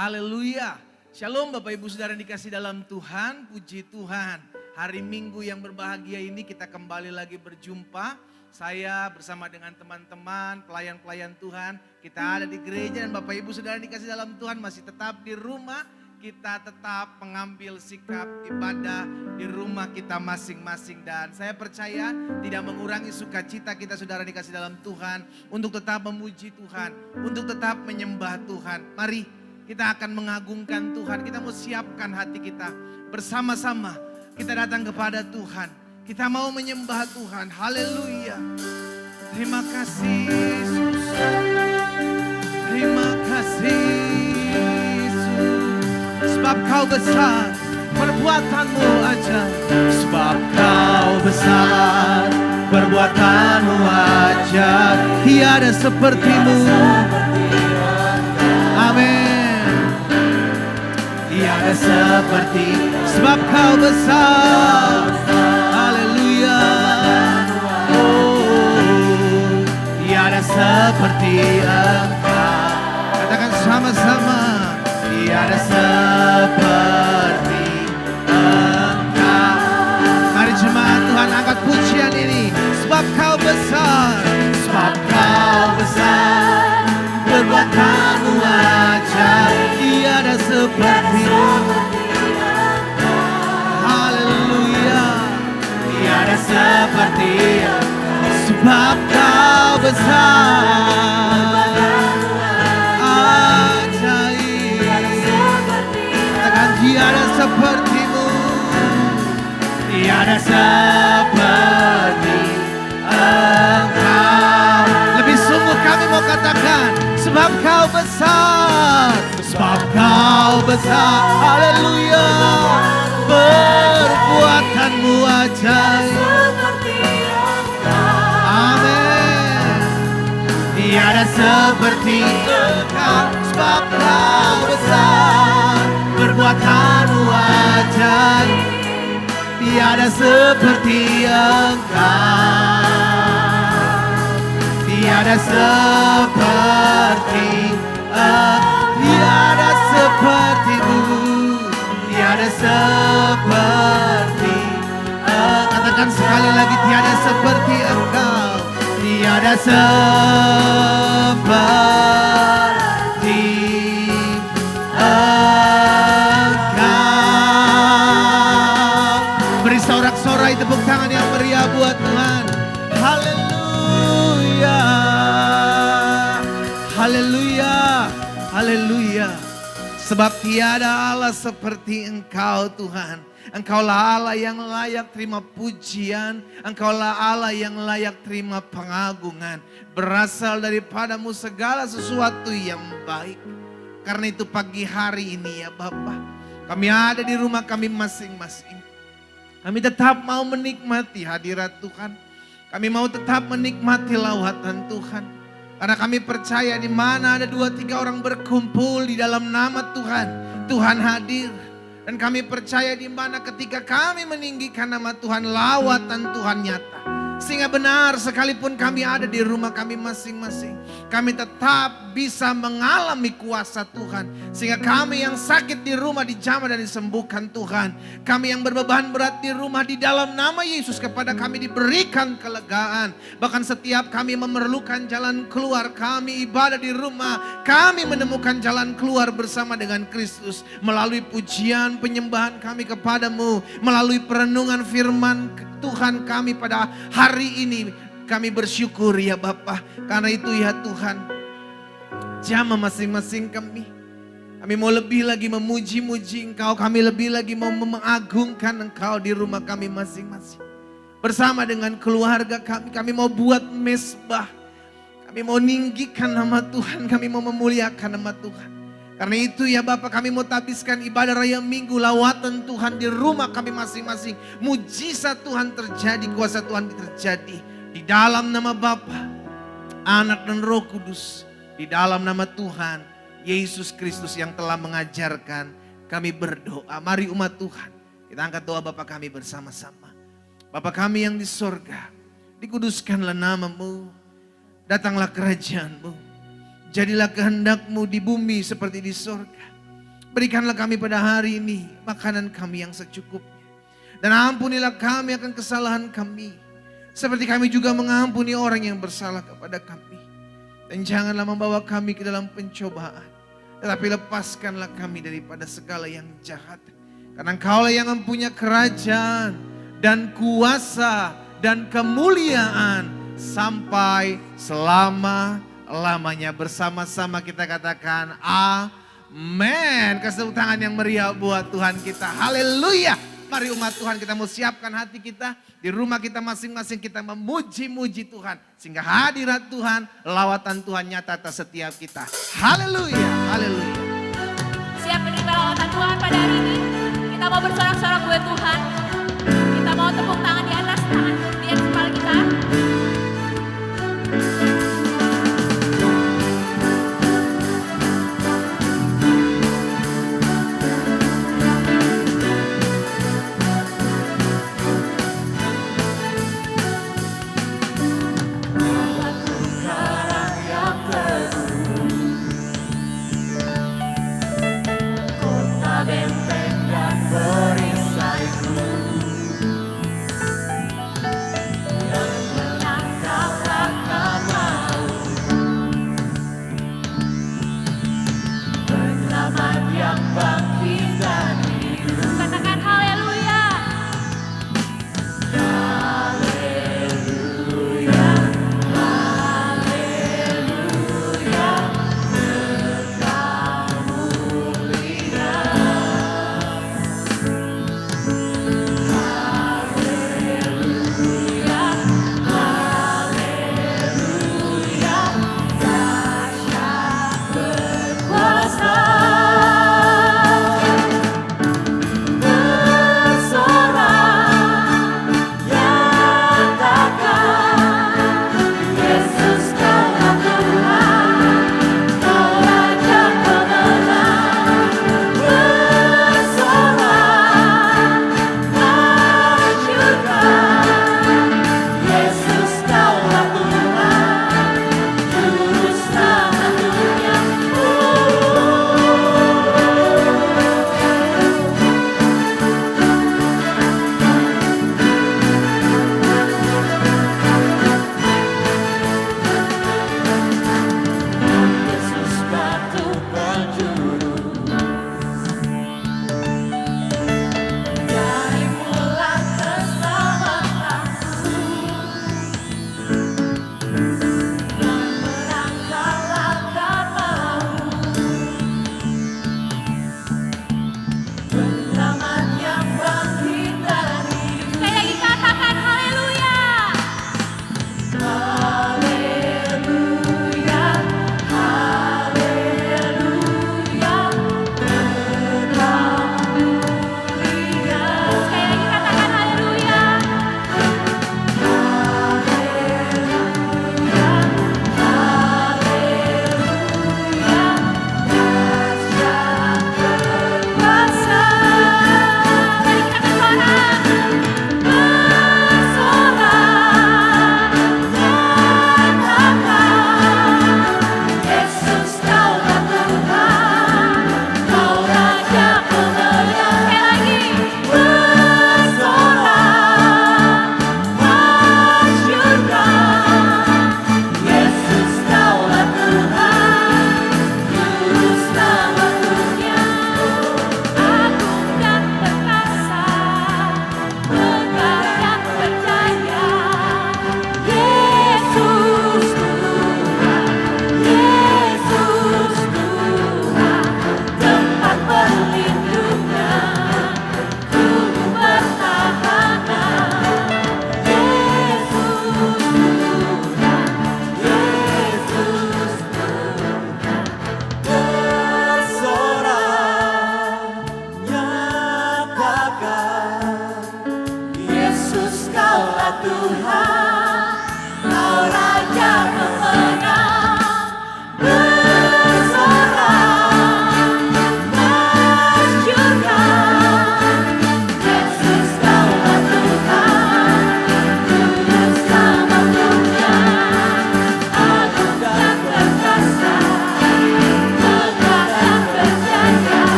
Haleluya. Shalom Bapak Ibu Saudara yang dikasih dalam Tuhan, puji Tuhan. Hari Minggu yang berbahagia ini kita kembali lagi berjumpa. Saya bersama dengan teman-teman, pelayan-pelayan Tuhan. Kita ada di gereja dan Bapak Ibu Saudara yang dikasih dalam Tuhan masih tetap di rumah. Kita tetap mengambil sikap ibadah di rumah kita masing-masing. Dan saya percaya tidak mengurangi sukacita kita saudara dikasih dalam Tuhan. Untuk tetap memuji Tuhan, untuk tetap menyembah Tuhan. Mari kita akan mengagungkan Tuhan. Kita mau siapkan hati kita bersama-sama. Kita datang kepada Tuhan. Kita mau menyembah Tuhan. Haleluya. Terima kasih Yesus. Terima kasih Yesus. Sebab kau besar, perbuatanmu ajaib. Sebab kau besar, perbuatanmu ajaib. Tiada sepertimu. Amin. Tiada seperti, sebab kau besar. Haleluya. Oh, tiada seperti Engkau. Katakan sama-sama. Tiada seperti Engkau. Mari jemaat Tuhan angkat pujian ini. Sebab kau besar. Sebab kau besar. Perbuatanmu ajaib. Tiada seperti-Mu. Haleluya. Tiada seperti Engkau. Sebab kau besar. Tiada seperti-Mu, tiada seperti Engkau. Lebih sungguh kami mau katakan, sebab kau besar, sebab kau besar. Haleluya. Perbuatanmu ajaib. Amin. Tiada seperti Engkau, sebab kau besar. Perbuatanmu ajaib. Tiada seperti Engkau. Tiada seperti tiada seperti-Mu. Tiada seperti katakan sekali lagi, tiada seperti Engkau. Tiada seperti sorak-sorai tepuk tangan yang meriah buat Tuhan. Haleluya. Haleluya. Haleluya. Sebab tiada Allah seperti Engkau Tuhan. Engkaulah Allah yang layak terima pujian. Engkaulah Allah yang layak terima pengagungan. Berasal daripadamu segala sesuatu yang baik. Karena itu pagi hari ini ya Bapa, kami ada di rumah kami masing-masing. Kami tetap mau menikmati hadirat Tuhan. Kami mau tetap menikmati lawatan Tuhan. Karena kami percaya di mana ada 2-3 orang berkumpul di dalam nama Tuhan, Tuhan hadir. Dan kami percaya di mana ketika kami meninggikan nama Tuhan, lawatan Tuhan nyata. Sehingga benar sekalipun kami ada di rumah kami masing-masing, kami tetap bisa mengalami kuasa Tuhan. Sehingga kami yang sakit di rumah dijamah dan disembuhkan Tuhan. Kami yang berbeban berat di rumah, di dalam nama Yesus kepada kami diberikan kelegaan. Bahkan setiap kami memerlukan jalan keluar, kami ibadah di rumah, kami menemukan jalan keluar bersama dengan Kristus. Melalui pujian penyembahan kami kepadamu, melalui perenungan firman Tuhan kami pada hari ini, kami bersyukur ya Bapa. Karena itu ya Tuhan, jamah masing-masing kami. Kami mau lebih lagi memuji-muji Engkau. Kami lebih lagi mau mengagungkan Engkau di rumah kami masing-masing. Bersama dengan keluarga kami, kami mau buat mesbah. Kami mau ninggikan nama Tuhan, kami mau memuliakan nama Tuhan. Karena itu ya Bapak, kami mau tabiskan ibadah raya minggu, lawatan Tuhan di rumah kami masing-masing. Mujizat Tuhan terjadi, kuasa Tuhan terjadi. Di dalam nama Bapa, Anak dan Roh Kudus. Di dalam nama Tuhan, Yesus Kristus yang telah mengajarkan, kami berdoa. Mari umat Tuhan, kita angkat doa Bapa kami bersama-sama. Bapa kami yang di sorga, dikuduskanlah nama-Mu. Datanglah kerajaan-Mu. Jadilah kehendak-Mu di bumi seperti di sorga. Berikanlah kami pada hari ini makanan kami yang secukupnya. Dan ampunilah kami akan kesalahan kami. Seperti kami juga mengampuni orang yang bersalah kepada kami. Dan janganlah membawa kami ke dalam pencobaan. Tetapi lepaskanlah kami daripada segala yang jahat. Karena Engkaulah yang mempunyai kerajaan dan kuasa dan kemuliaan sampai selama-lamanya. Bersama-sama kita katakan amin. Kasih tepuk tangan yang meriah buat Tuhan kita. Haleluya. Mari umat Tuhan, kita mau siapkan hati kita. Di rumah kita masing-masing kita memuji-muji Tuhan. Sehingga hadirat Tuhan, lawatan Tuhan nyata atas setiap kita. Haleluya, haleluya. Siap menerima lawatan Tuhan pada hari ini. Kita mau bersorak-sorak buat Tuhan. Kita mau tepuk tangan di atas kepala kita. Benteng dan perisai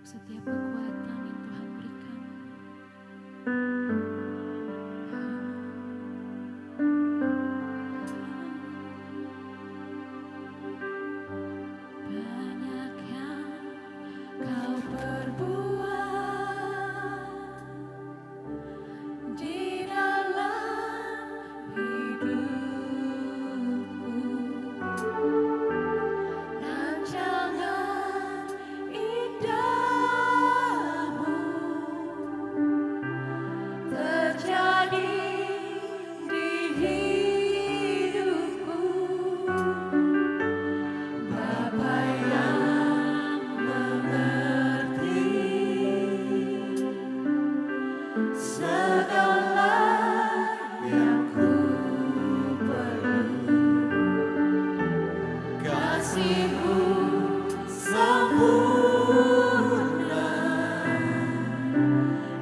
setiap kekuatan yang Tuhan berikan. Banyak yang kau perbuat di dalam hidupku. Rancangan indahmu terjadi di hidupku. Bapa yang mengerti segala yang ku perlu. Kasih-Mu sempurna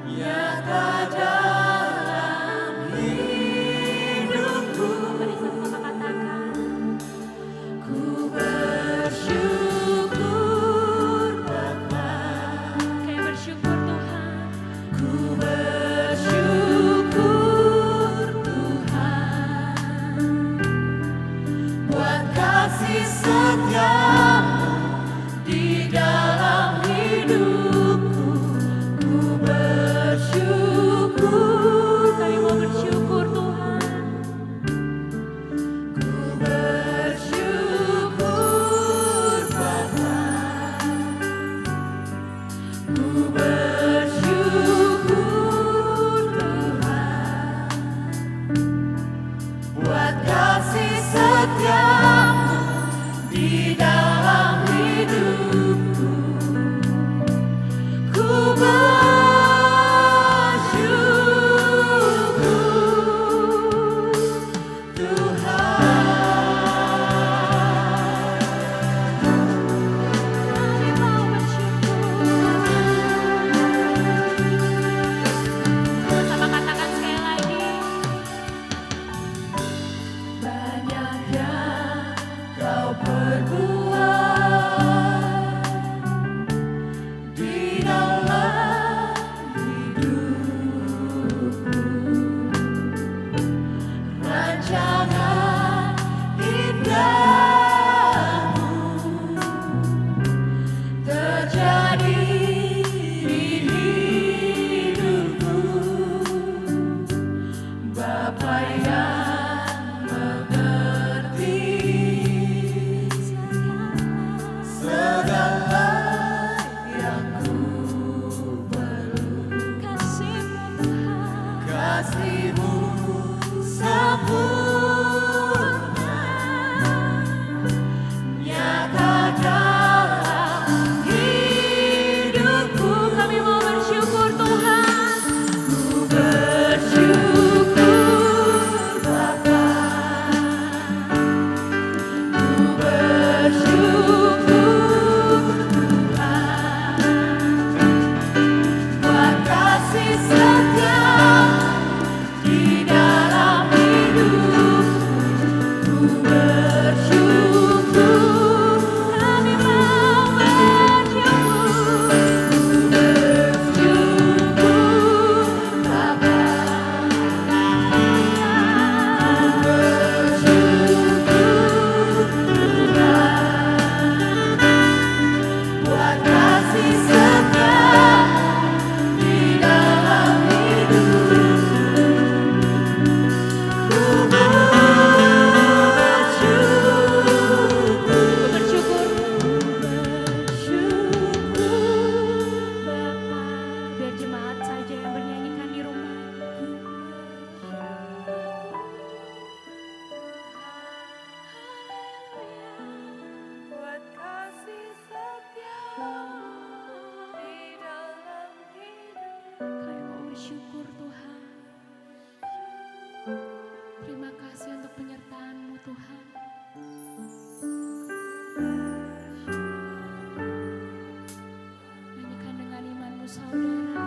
nyata dalam hidupku. Mari sama-sama katakan, ku bersyukur Bapa. Kayak bersyukur Tuhan. Ku bersyukur Tuhan buat kasih setiamu di dalam hidupku. Ku bersyukur, kami mau bersyukur Tuhan. Ku bersyukur Bapa. Ku bersyukur Tuhan buat kasih setiamu di dalam hidupku. Ku bersyukur Tuhan. Kami mau bersyukur. Sama katakan sekali lagi. Banyak yang kau perbuat di dalam hidupku. Rancangan indahmu terjadi di hidupku. Bapa yang mengerti segala yang ku perlu. Kasih-Mu sempurna nyata dalam hidupku. Kami mau bersyukur Tuhan. Ku bersyukur Bapa. Ku bersyukur Tuhan buat kasih setiamu di dalam hidupku. Ku bersyukur, kami mau bersyukur. Ku bersyukur Bapa. Ku bersyukur Tuhan buat kasih setiamu di dalam hidupku. Ku bersyukur Bapa. Biar jemaat saja yang bernyanyikan di rumah. Buat kasih setiamu di dalam hidup. Kami mau bersyukur Tuhan. Terima kasih untuk penyertaan-Mu Tuhan. Nyanyikan dengan imanmu saudara.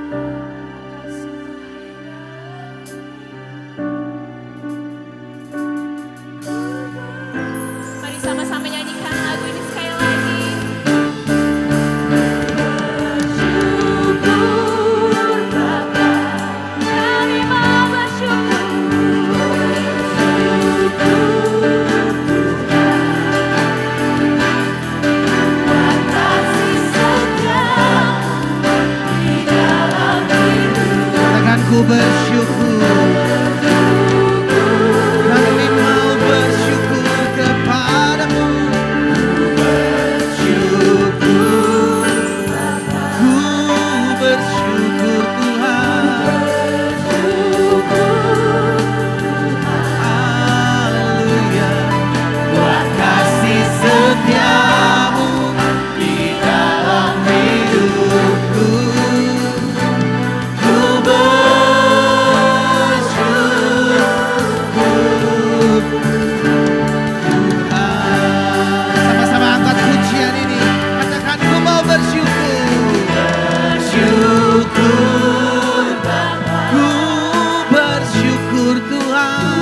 Terima kasih Tuhan. bersyukur. Kami mau bersyukur kepadamu. Bersyukur, ku bersyukur Tuhan. Haleluya, buat kasih setiamu di dalam hidupku. Ku bersyukur Tuhan. Sama-sama angkat pujian ini. Katakan ku mau bersyukur. Bersyukur Bapa. Ku bersyukur Tuhan.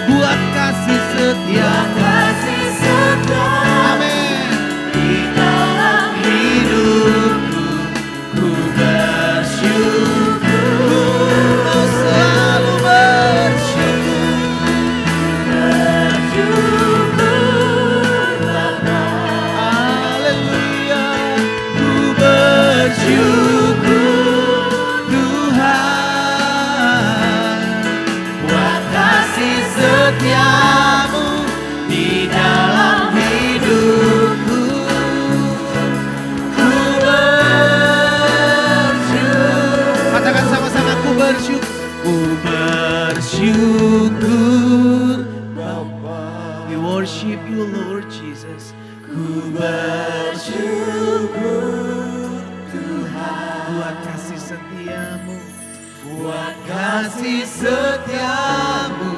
Buat kasih setiamu. Amin. Di dalam hidupku, ku bersyukur. Ku mau selalu bersyukur. Haleluya, ku bersyukur Tuhan. Buat kasih setiamu di dalam hidupku. Ku bersyukur. Katakan sama-sama, ku bersyukur. Ku bersyukur Bapa. We worship you Lord Jesus. Ku bersyukur Tuhan. Buat kasih setiamu. Buat kasih setiamu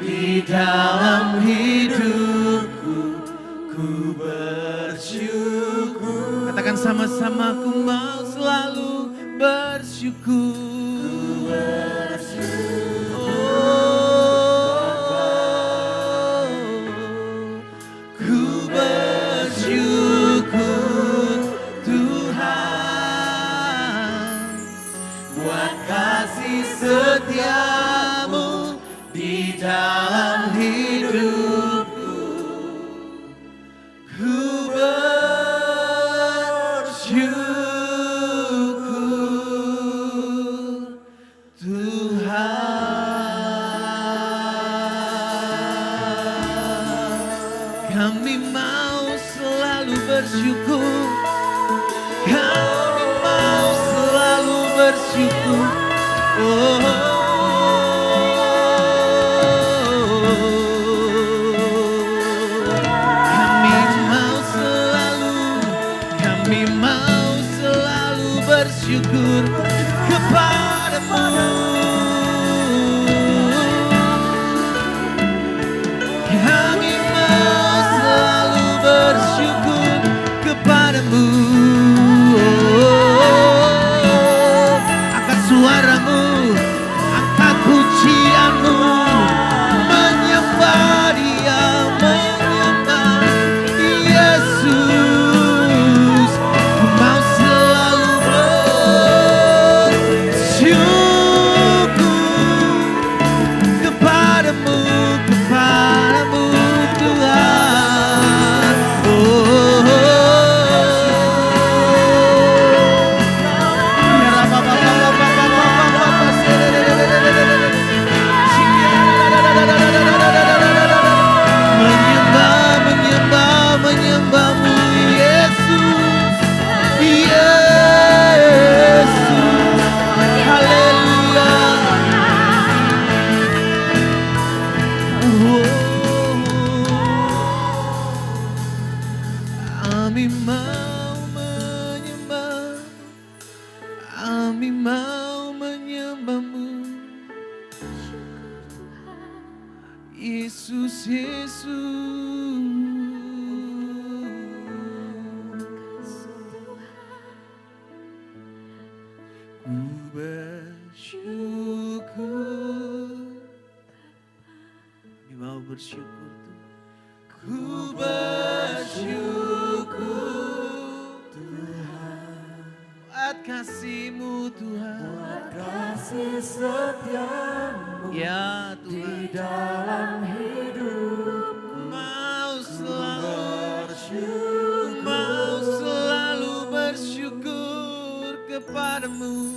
di dalam hidupku. Ku bersyukur. Katakan sama-sama, ku mau selalu bersyukur. Oh, ku bersyukur Tuhan. Buat kasih setiamu di dalam hidupku. Ku bersyukur Tuhan. Kami mau selalu bersyukur. Kami mau selalu bersyukur. Kami mau selalu bersyukur kepadamu. Kami mau selalu bersyukur kepadamu. Angkat suaramu, angkat pujianmu, menyembah Dia, menyembah Yesus. Ku mau selalu bersyukur kepadamu, kepadamu Tuhan. Menyembahmu Yesus, Yesus, haleluya. Kami mau menyembah, kami mau menyembahmu Yesus, Yesus. Ku bersyukur. Kami mau bersyukur Tuhan. Ku bersyukur Tuhan. Buat kasih-Mu Tuhan. Buat kasih setiamu. Ya Tuhan. Di dalam hidupku. Mau selalu bersyukur. Mau selalu bersyukur. kepadamu.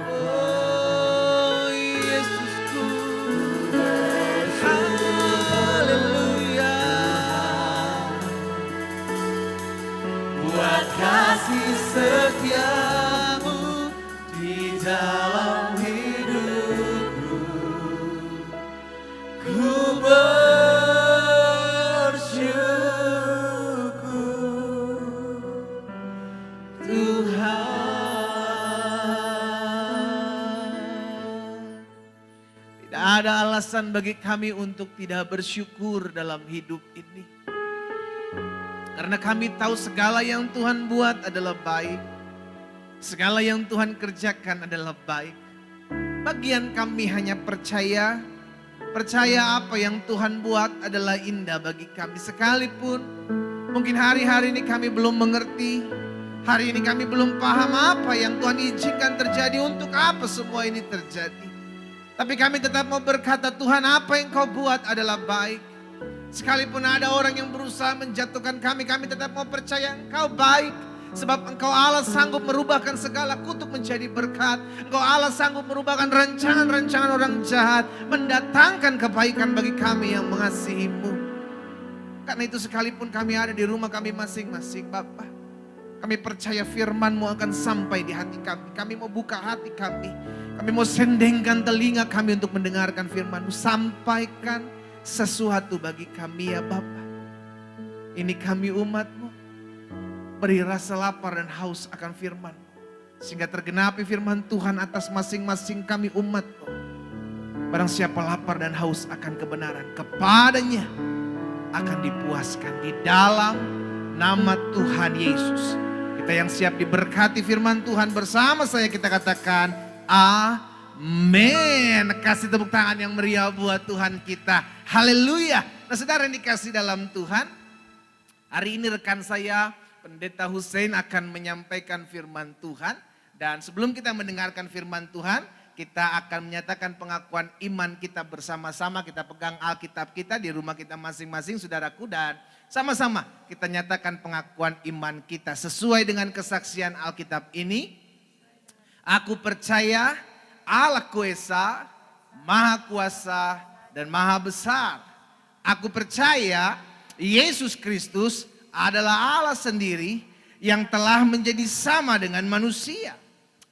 Oh Yesusku, haleluya. Buat kasih setiamu di dalam hidupku, ku bersyukur Tuhan. Tidak ada alasan bagi kami untuk tidak bersyukur dalam hidup ini. Karena kami tahu segala yang Tuhan buat adalah baik. Segala yang Tuhan kerjakan adalah baik. Bagian kami hanya percaya apa yang Tuhan buat adalah indah bagi kami. Sekalipun mungkin hari-hari ini kami belum mengerti. Hari ini kami belum paham apa yang Tuhan izinkan terjadi, untuk apa semua ini terjadi. Tapi kami tetap mau berkata, Tuhan, apa yang Kau buat adalah baik. Sekalipun ada orang yang berusaha menjatuhkan kami, kami tetap mau percaya Engkau baik. Sebab Engkau Allah sanggup merubahkan segala kutuk menjadi berkat. Engkau Allah sanggup merubahkan rancangan-rancangan orang jahat, mendatangkan kebaikan bagi kami yang mengasihi-Mu. Karena itu sekalipun kami ada di rumah kami masing-masing, Bapa, kami percaya firman-Mu akan sampai di hati kami. Kami mau buka hati kami. Kami mau sendengkan telinga kami untuk mendengarkan firman-Mu. Sampaikan sesuatu bagi kami ya Bapa. Ini kami umat-Mu, beri rasa lapar dan haus akan firman, sehingga tergenapi firman Tuhan atas masing-masing kami umat-Mu. Barang siapa lapar dan haus akan kebenaran, kepadanya akan dipuaskan di dalam nama Tuhan Yesus. Kita yang siap diberkati firman Tuhan bersama saya, kita katakan amin. Kasih tepuk tangan yang meriah buat Tuhan kita. Haleluya. Nah saudara yang dikasih dalam Tuhan, hari ini rekan saya Pendeta Hussein akan menyampaikan firman Tuhan. Dan sebelum kita mendengarkan firman Tuhan, kita akan menyatakan pengakuan iman kita bersama-sama. Kita pegang Alkitab kita di rumah kita masing-masing saudaraku, dan sama-sama kita nyatakan pengakuan iman kita sesuai dengan kesaksian Alkitab ini. Aku percaya Allah Kuasa, Maha Kuasa dan Maha Besar. Aku percaya Yesus Kristus adalah Allah sendiri yang telah menjadi sama dengan manusia.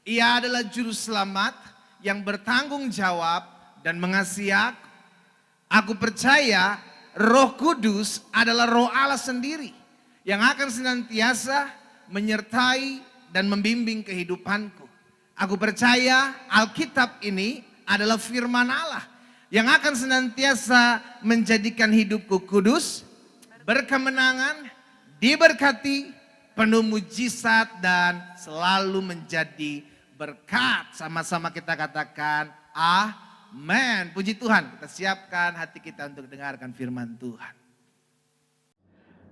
Ia adalah juru selamat yang bertanggung jawab dan mengasihi aku. Aku percaya Roh Kudus adalah Roh Allah sendiri yang akan senantiasa menyertai dan membimbing kehidupanku. Aku percaya Alkitab ini adalah firman Allah yang akan senantiasa menjadikan hidupku kudus, berkemenangan, diberkati, penuh mujizat dan selalu menjadi berkat. Sama-sama kita katakan amin. Puji Tuhan, kita siapkan hati kita untuk dengarkan firman Tuhan.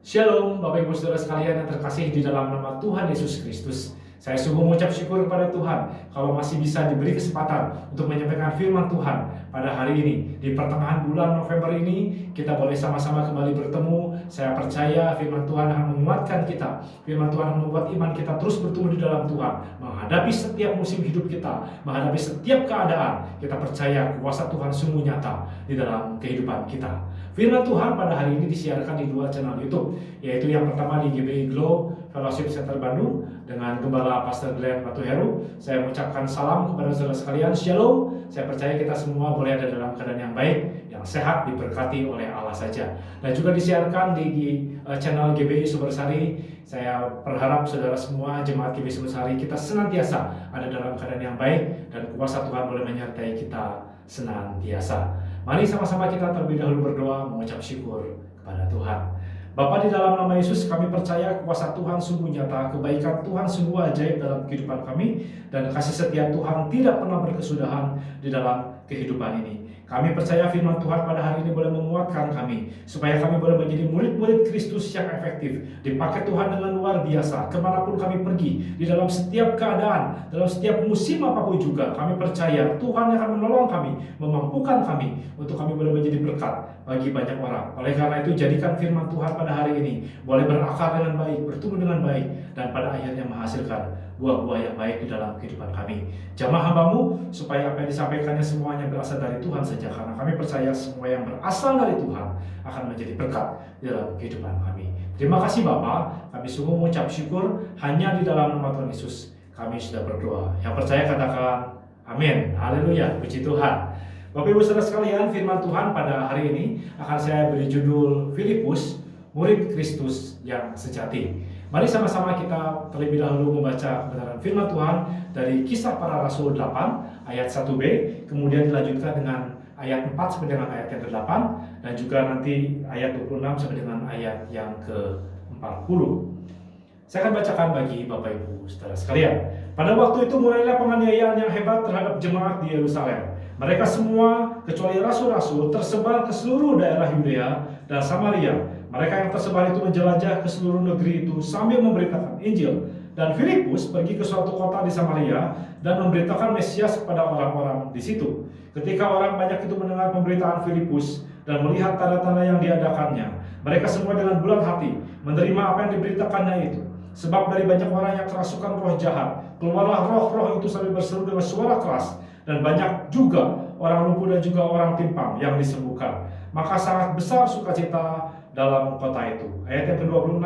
Shalom Bapak Ibu Saudara sekalian yang terkasih di dalam nama Tuhan Yesus Kristus. Saya sungguh mengucap syukur kepada Tuhan kalau masih bisa diberi kesempatan untuk menyampaikan firman Tuhan pada hari ini. Di pertengahan bulan November ini kita boleh sama-sama kembali bertemu. Saya percaya firman Tuhan akan menguatkan kita. Firman Tuhan akan membuat iman kita terus bertumbuh di dalam Tuhan. Menghadapi setiap musim hidup kita, menghadapi setiap keadaan, kita percaya kuasa Tuhan sungguh nyata di dalam kehidupan kita. Firman Tuhan pada hari ini disiarkan di 2 channel YouTube, yaitu yang pertama di GBI Glow Fellowship Center Bandung dengan Gembala Pastor Glenn Matuheru. Saya mengucapkan salam kepada saudara sekalian, Shalom. Saya percaya kita semua boleh ada dalam keadaan yang baik, yang sehat, diberkati oleh Allah saja. Dan juga disiarkan di channel GBI Sumbersari. Saya berharap saudara semua jemaat GBI Sumbersari kita senantiasa ada dalam keadaan yang baik dan kuasa Tuhan boleh menyertai kita senantiasa. Mari sama-sama kita terlebih dahulu berdoa mengucap syukur kepada Tuhan. Bapa, di dalam nama Yesus kami percaya kuasa Tuhan sungguh nyata, kebaikan Tuhan sungguh ajaib dalam kehidupan kami, dan kasih setia Tuhan tidak pernah berkesudahan di dalam kehidupan ini. Kami percaya firman Tuhan pada hari ini boleh menguatkan kami, supaya kami boleh menjadi murid-murid Kristus yang efektif, dipakai Tuhan dengan luar biasa, kemanapun kami pergi, di dalam setiap keadaan, dalam setiap musim apapun juga, kami percaya Tuhan akan menolong kami, memampukan kami, untuk kami boleh menjadi berkat bagi banyak orang. Oleh karena itu, jadikan firman Tuhan pada hari ini boleh berakar dengan baik, bertumbuh dengan baik, dan pada akhirnya menghasilkan buah-buah yang baik di dalam kehidupan kami. Jamah hamba-Mu, supaya apa yang disampaikannya semuanya berasal dari Tuhan saja, karena kami percaya semua yang berasal dari Tuhan akan menjadi berkat di dalam kehidupan kami. Terima kasih Bapa, kami sungguh mengucap syukur hanya di dalam nama Tuhan Yesus kami sudah berdoa. Yang percaya katakan amin. Haleluya, puji Tuhan. Bapak Ibu Saudara sekalian, firman Tuhan pada hari ini akan saya beri judul Filipus, murid Kristus yang sejati. Mari sama-sama kita terlebih dahulu membaca kebenaran firman Tuhan dari Kisah Para Rasul 8 ayat 1b, kemudian dilanjutkan dengan ayat 4 sampai dengan ayat yang ke-8, dan juga nanti ayat 26 sampai dengan ayat yang ke-40. Saya akan bacakan bagi Bapak Ibu Saudara sekalian. Pada waktu itu mulailah penganiayaan yang hebat terhadap jemaat di Yerusalem. Mereka semua, kecuali rasul-rasul, tersebar ke seluruh daerah Yudea dan Samaria. Mereka yang tersebar itu menjelajah ke seluruh negeri itu sambil memberitakan Injil. Dan Filipus pergi ke suatu kota di Samaria dan memberitakan Mesias kepada orang-orang di situ. Ketika orang banyak itu mendengar pemberitaan Filipus dan melihat tanda-tanda yang diadakannya, mereka semua dengan bulat hati menerima apa yang diberitakannya itu. Sebab dari banyak orang yang kerasukan roh jahat, keluarlah roh-roh itu sambil berseru dengan suara keras, dan banyak juga orang lumpuh dan juga orang timpang yang disembuhkan. Maka sangat besar sukacita dalam kota itu. Ayat yang ke-26,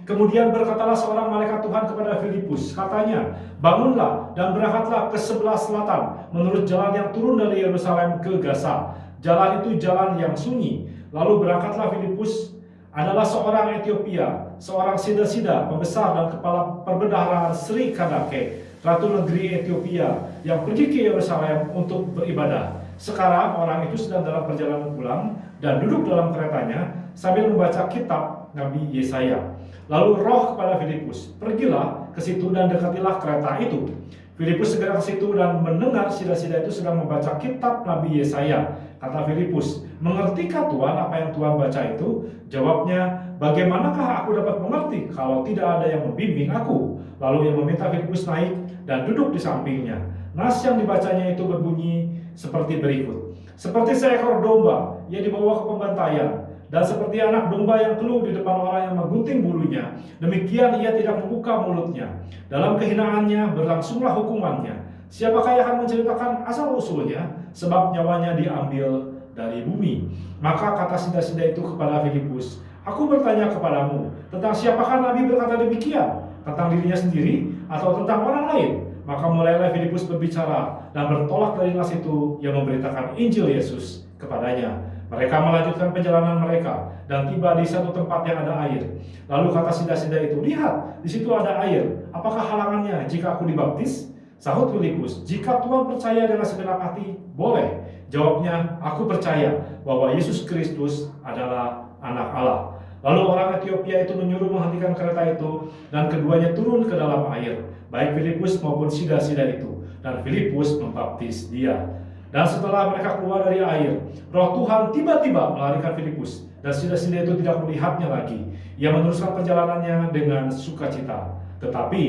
kemudian berkatalah seorang malaikat Tuhan kepada Filipus, katanya, bangunlah dan berangkatlah ke sebelah selatan, menurut jalan yang turun dari Yerusalem ke Gaza. Jalan itu jalan yang sunyi. Lalu berangkatlah Filipus, adalah seorang Ethiopia, seorang sida-sida, pembesar dan kepala perbendaharaan Sri Kadake, ratu negeri Ethiopia, yang pergi ke Yerusalem untuk beribadah. Sekarang orang itu sedang dalam perjalanan pulang dan duduk dalam keretanya sambil membaca kitab Nabi Yesaya. Lalu roh kepada Filipus, pergilah ke situ dan dekatilah kereta itu. Filipus segera ke situ dan mendengar sida-sida itu sedang membaca kitab Nabi Yesaya. Kata Filipus, mengertikah Tuhan apa yang Tuhan baca itu? Jawabnya, bagaimanakah aku dapat mengerti kalau tidak ada yang membimbing aku? Lalu ia meminta Filipus naik dan duduk di sampingnya. Nas yang dibacanya itu berbunyi seperti berikut. Seperti seekor domba, ia dibawa ke pembantaian. Dan seperti anak domba yang keluh di depan orang yang menggunting bulunya, demikian ia tidak membuka mulutnya. Dalam kehinaannya berlangsunglah hukumannya. Siapakah yang akan menceritakan asal-usulnya? Sebab nyawanya diambil dari bumi. Maka kata sida-sida itu kepada Filipus, aku bertanya kepadamu, tentang siapakah Nabi berkata demikian? Tentang dirinya sendiri atau tentang orang lain? Maka mulailah Filipus berbicara dan bertolak dari nas itu yang memberitakan Injil Yesus kepadanya. Mereka melanjutkan perjalanan mereka dan tiba di satu tempat yang ada air. Lalu kata sida-sida itu, lihat, di situ ada air. Apakah halangannya jika aku dibaptis? Sahut Filipus, jika Tuhan percaya dengan segenap hati, boleh. Jawabnya, aku percaya bahwa Yesus Kristus adalah anak Allah. Lalu orang Ethiopia itu menyuruh menghentikan kereta itu dan keduanya turun ke dalam air, baik Filipus maupun sida-sida itu. Dan Filipus membaptis dia. Dan setelah mereka keluar dari air, roh Tuhan tiba-tiba melarikan Filipus, dan sida-sida itu tidak melihatnya lagi. Ia meneruskan perjalanannya dengan sukacita. Tetapi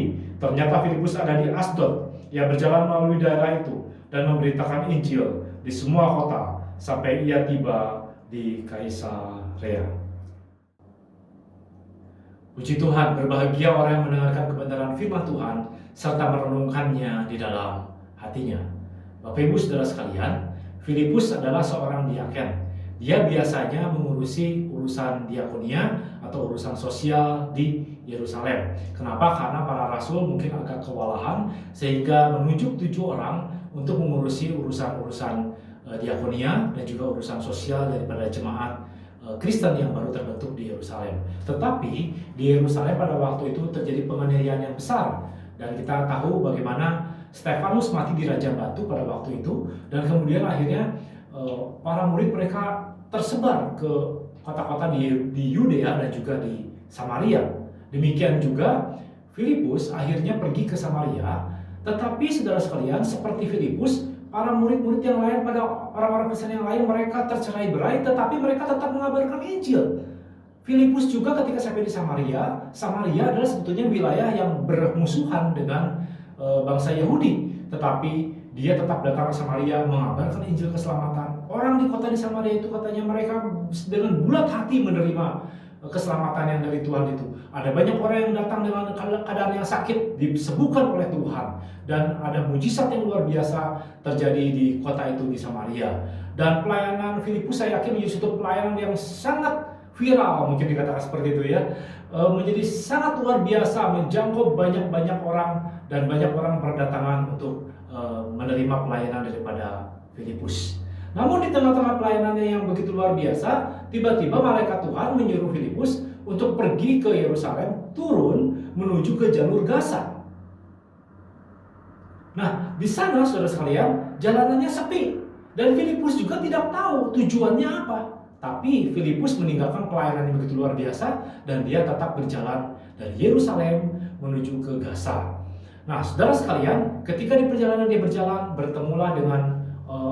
ternyata Filipus ada di Asdod. Ia berjalan melalui daerah itu dan memberitakan Injil di semua kota sampai ia tiba di Kaisarea. Puji Tuhan, berbahagia orang yang mendengarkan kebenaran firman Tuhan serta merenungkannya di dalam hatinya. Bapak Ibu Saudara sekalian, Filipus adalah seorang diaken. Dia biasanya mengurusi urusan diakonia atau urusan sosial di Yerusalem. Kenapa? Karena para rasul mungkin agak kewalahan sehingga menunjuk 7 orang untuk mengurusi urusan-urusan diakonia dan juga urusan sosial daripada jemaat Kristen yang baru terbentuk di Yerusalem. Tetapi di Yerusalem pada waktu itu terjadi penganiayaan yang besar, dan kita tahu bagaimana Stefanus mati di Raja Batu pada waktu itu, dan kemudian akhirnya para murid mereka tersebar ke kota-kota di Yudea dan juga di Samaria. Demikian juga Filipus akhirnya pergi ke Samaria, tetapi saudara sekalian, seperti Filipus, para murid-murid yang lain, pada orang-orang Kristen yang lain, mereka tercerai-berai, tetapi mereka tetap mengabarkan Injil. Filipus juga ketika sampai di Samaria, Samaria adalah sebetulnya wilayah yang bermusuhan dengan bangsa Yahudi, tetapi dia tetap datang ke Samaria mengabarkan Injil keselamatan. orang di kota di Samaria itu katanya mereka dengan bulat hati menerima keselamatan yang dari Tuhan itu. Ada banyak orang yang datang dengan keadaan yang sakit disembuhkan oleh Tuhan, dan ada mujizat yang luar biasa terjadi di kota itu di Samaria. Dan pelayanan Filipus saya yakin menjadi suatu pelayanan yang sangat viral, mungkin dikatakan seperti itu ya, menjadi sangat luar biasa, menjangkau banyak-banyak orang, dan banyak orang berdatangan untuk menerima pelayanan daripada Filipus. Namun di tengah-tengah pelayanannya yang begitu luar biasa, tiba-tiba malaikat Tuhan menyuruh Filipus untuk pergi ke Yerusalem, turun menuju ke jalur Gaza. Nah, di sana saudara sekalian, jalanannya sepi, dan Filipus juga tidak tahu tujuannya apa. Tapi Filipus meninggalkan pelayanan yang begitu luar biasa, dan dia tetap berjalan dari Yerusalem menuju ke Gaza. Nah, saudara sekalian, ketika di perjalanan dia berjalan, bertemulah dengan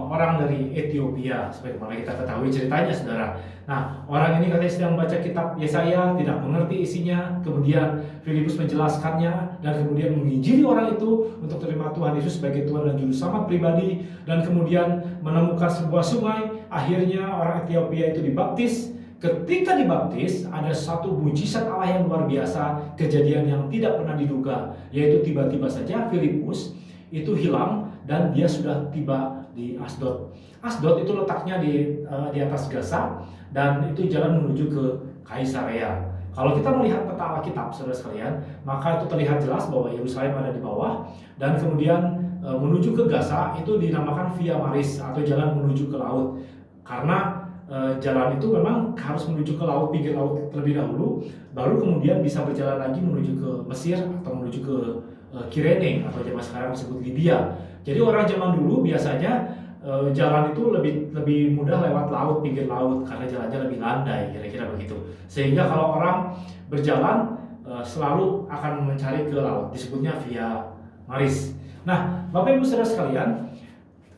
orang dari Ethiopia, sebagaimana kita ketahui ceritanya, saudara. Nah, orang ini katanya sedang membaca kitab Yesaya, tidak mengerti isinya. Kemudian Filipus menjelaskannya, dan kemudian menginjili orang itu untuk terima Tuhan Yesus sebagai Tuhan dan Juru Selamat pribadi. Dan kemudian menemukan sebuah sungai. Akhirnya orang Ethiopia itu dibaptis. Ketika dibaptis, ada satu mujizat Allah yang luar biasa, kejadian yang tidak pernah diduga, yaitu tiba-tiba saja Filipus itu hilang dan dia sudah tiba di Asdod. Asdod itu letaknya di atas Gaza, dan itu jalan menuju ke Kaisarea. Kalau kita melihat peta Alkitab, saudara sekalian, maka itu terlihat jelas bahwa Yerusalem ada di bawah, dan kemudian menuju ke Gaza itu dinamakan Via Maris atau jalan menuju ke laut, karena jalan itu memang harus menuju ke laut, pinggir laut terlebih dahulu, baru kemudian bisa berjalan lagi menuju ke Mesir atau menuju ke Kirene atau zaman sekarang disebut Libya. Jadi orang zaman dulu biasanya jalan itu lebih mudah lewat laut, pinggir laut, karena jalannya lebih landai, kira-kira begitu. Sehingga kalau orang berjalan selalu akan mencari ke laut, disebutnya Via Maris. Nah, Bapak Ibu Saudara sekalian,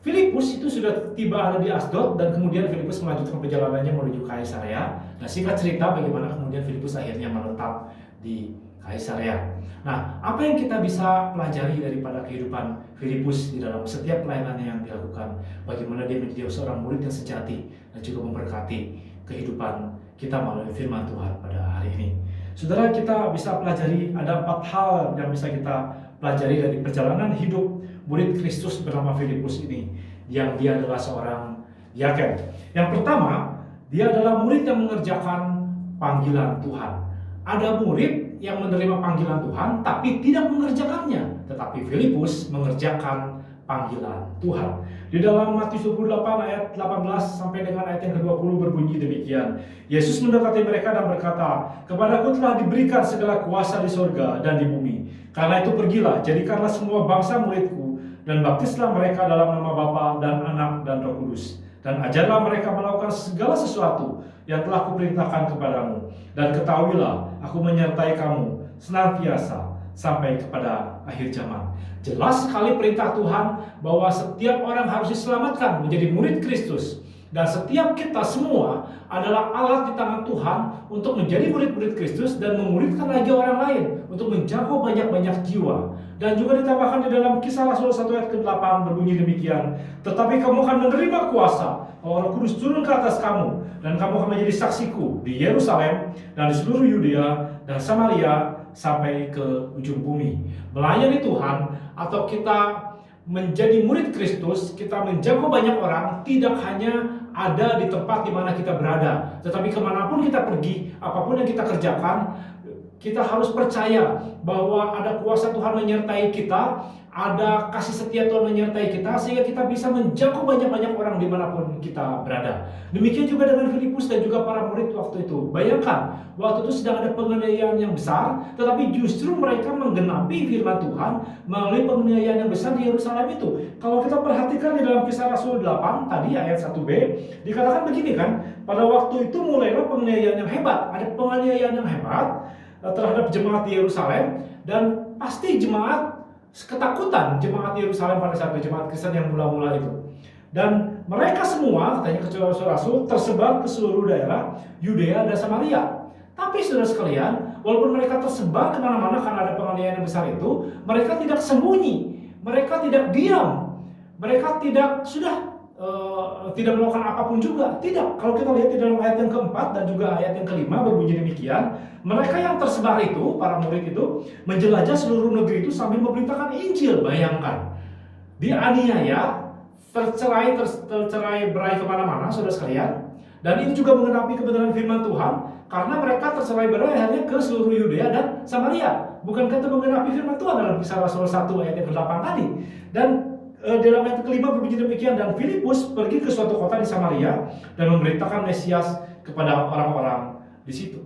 Filipus itu sudah tiba ada di Asdod, dan kemudian Filipus melanjutkan perjalanannya menuju Kaisarea. Nah, singkat cerita bagaimana kemudian Filipus akhirnya menetap di Kaisarea. Nah, apa yang kita bisa pelajari daripada kehidupan Filipus di dalam setiap pelayanannya yang dilakukan? Bagaimana dia menjadi seorang murid yang sejati dan juga memberkati kehidupan kita melalui firman Tuhan pada hari ini. Saudara, kita bisa pelajari ada 4 hal yang bisa kita pelajari dari perjalanan hidup murid Kristus bernama Filipus ini, yang dia adalah seorang diaken. Yang pertama, dia adalah murid yang mengerjakan panggilan Tuhan. Ada murid yang menerima panggilan Tuhan tapi tidak mengerjakannya, tetapi Filipus mengerjakan panggilan Tuhan. Di dalam Matius 28 ayat 18 sampai dengan ayat yang ke-20 berbunyi demikian. Yesus mendekati mereka dan berkata, "Kepadaku telah diberikan segala kuasa di sorga dan di bumi. Karena itu pergilah, jadikanlah semua bangsa muridku, dan baptislah mereka dalam nama Bapa dan Anak dan Roh Kudus. Dan ajarlah mereka melakukan segala sesuatu yang telah kuperintahkan kepadamu. Dan ketahuilah, aku menyertai kamu senantiasa sampai kepada akhir zaman." Jelas sekali perintah Tuhan bahwa setiap orang harus diselamatkan menjadi murid Kristus. Dan setiap kita semua adalah alat di tangan Tuhan untuk menjadi murid-murid Kristus dan memuridkan lagi orang lain untuk menjangkau banyak-banyak jiwa. Dan juga ditambahkan di dalam Kisah Rasul 1 ayat ke-8 berbunyi demikian, "Tetapi kamu akan menerima kuasa, Roh Kudus turun ke atas kamu, dan kamu akan menjadi saksiku di Yerusalem dan di seluruh Yudea dan Samaria sampai ke ujung bumi." Melayani Tuhan atau kita menjadi murid Kristus, kita menjangkau banyak orang, tidak hanya ada di tempat di mana kita berada, tetapi kemanapun kita pergi, apapun yang kita kerjakan, kita harus percaya bahwa ada kuasa Tuhan menyertai kita, ada kasih setia Tuhan menyertai kita, sehingga kita bisa menjangkau banyak-banyak orang dimanapun kita berada. Demikian juga dengan Filipus dan juga para murid waktu itu. Bayangkan, waktu itu sedang ada penganiayaan yang besar, tetapi justru mereka menggenapi firman Tuhan melalui penganiayaan yang besar di Yerusalem itu. Kalau kita perhatikan di dalam Kisah Rasul 8 tadi ayat 1b, dikatakan begini kan, pada waktu itu mulailah penganiayaan yang hebat. Ada penganiayaan yang hebat terhadap jemaat di Yerusalem, dan pasti jemaat ketakutan, jemaat Yerusalem pada saat itu, jemaat Kristen yang mula-mula itu. Dan mereka semua, katanya ke rasul-rasul, tersebar ke seluruh daerah Yudea dan Samaria. Tapi saudara sekalian, walaupun mereka tersebar kemana-mana karena ada penganiayaan yang besar itu, mereka tidak sembunyi, mereka tidak diam, mereka tidak sudah tidak melakukan apapun juga. Tidak. Kalau kita lihat di dalam ayat yang keempat dan juga ayat yang kelima berbunyi demikian, mereka yang tersebar itu, para murid itu, menjelajah seluruh negeri itu sambil memberitakan Injil. Bayangkan, dianiaya, tercerai berai kemana-mana, saudara sekalian. Dan ini juga menggenapi kebenaran firman Tuhan, karena mereka tercerai berai hanya ke seluruh Yudea dan Samaria. Bukankah itu menggenapi firman Tuhan dalam Kisah Rasul 1 ayat yang ke-8 tadi? Dan dalam ayat kelima berbunyi demikian, dan Filipus pergi ke suatu kota di Samaria dan memberitakan Mesias kepada orang-orang di situ.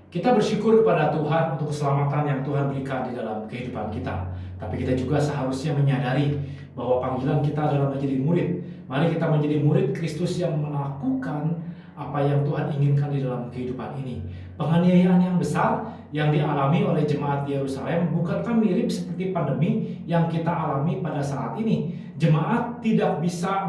Kita bersyukur kepada Tuhan untuk keselamatan yang Tuhan berikan di dalam kehidupan kita. Tapi kita juga seharusnya menyadari bahwa panggilan kita adalah menjadi murid. Mari kita menjadi murid Kristus yang melakukan apa yang Tuhan inginkan di dalam kehidupan ini. Penganiayaan yang besar yang dialami oleh jemaat di Yerusalem bukankah mirip seperti pandemi yang kita alami pada saat ini? Jemaat tidak bisa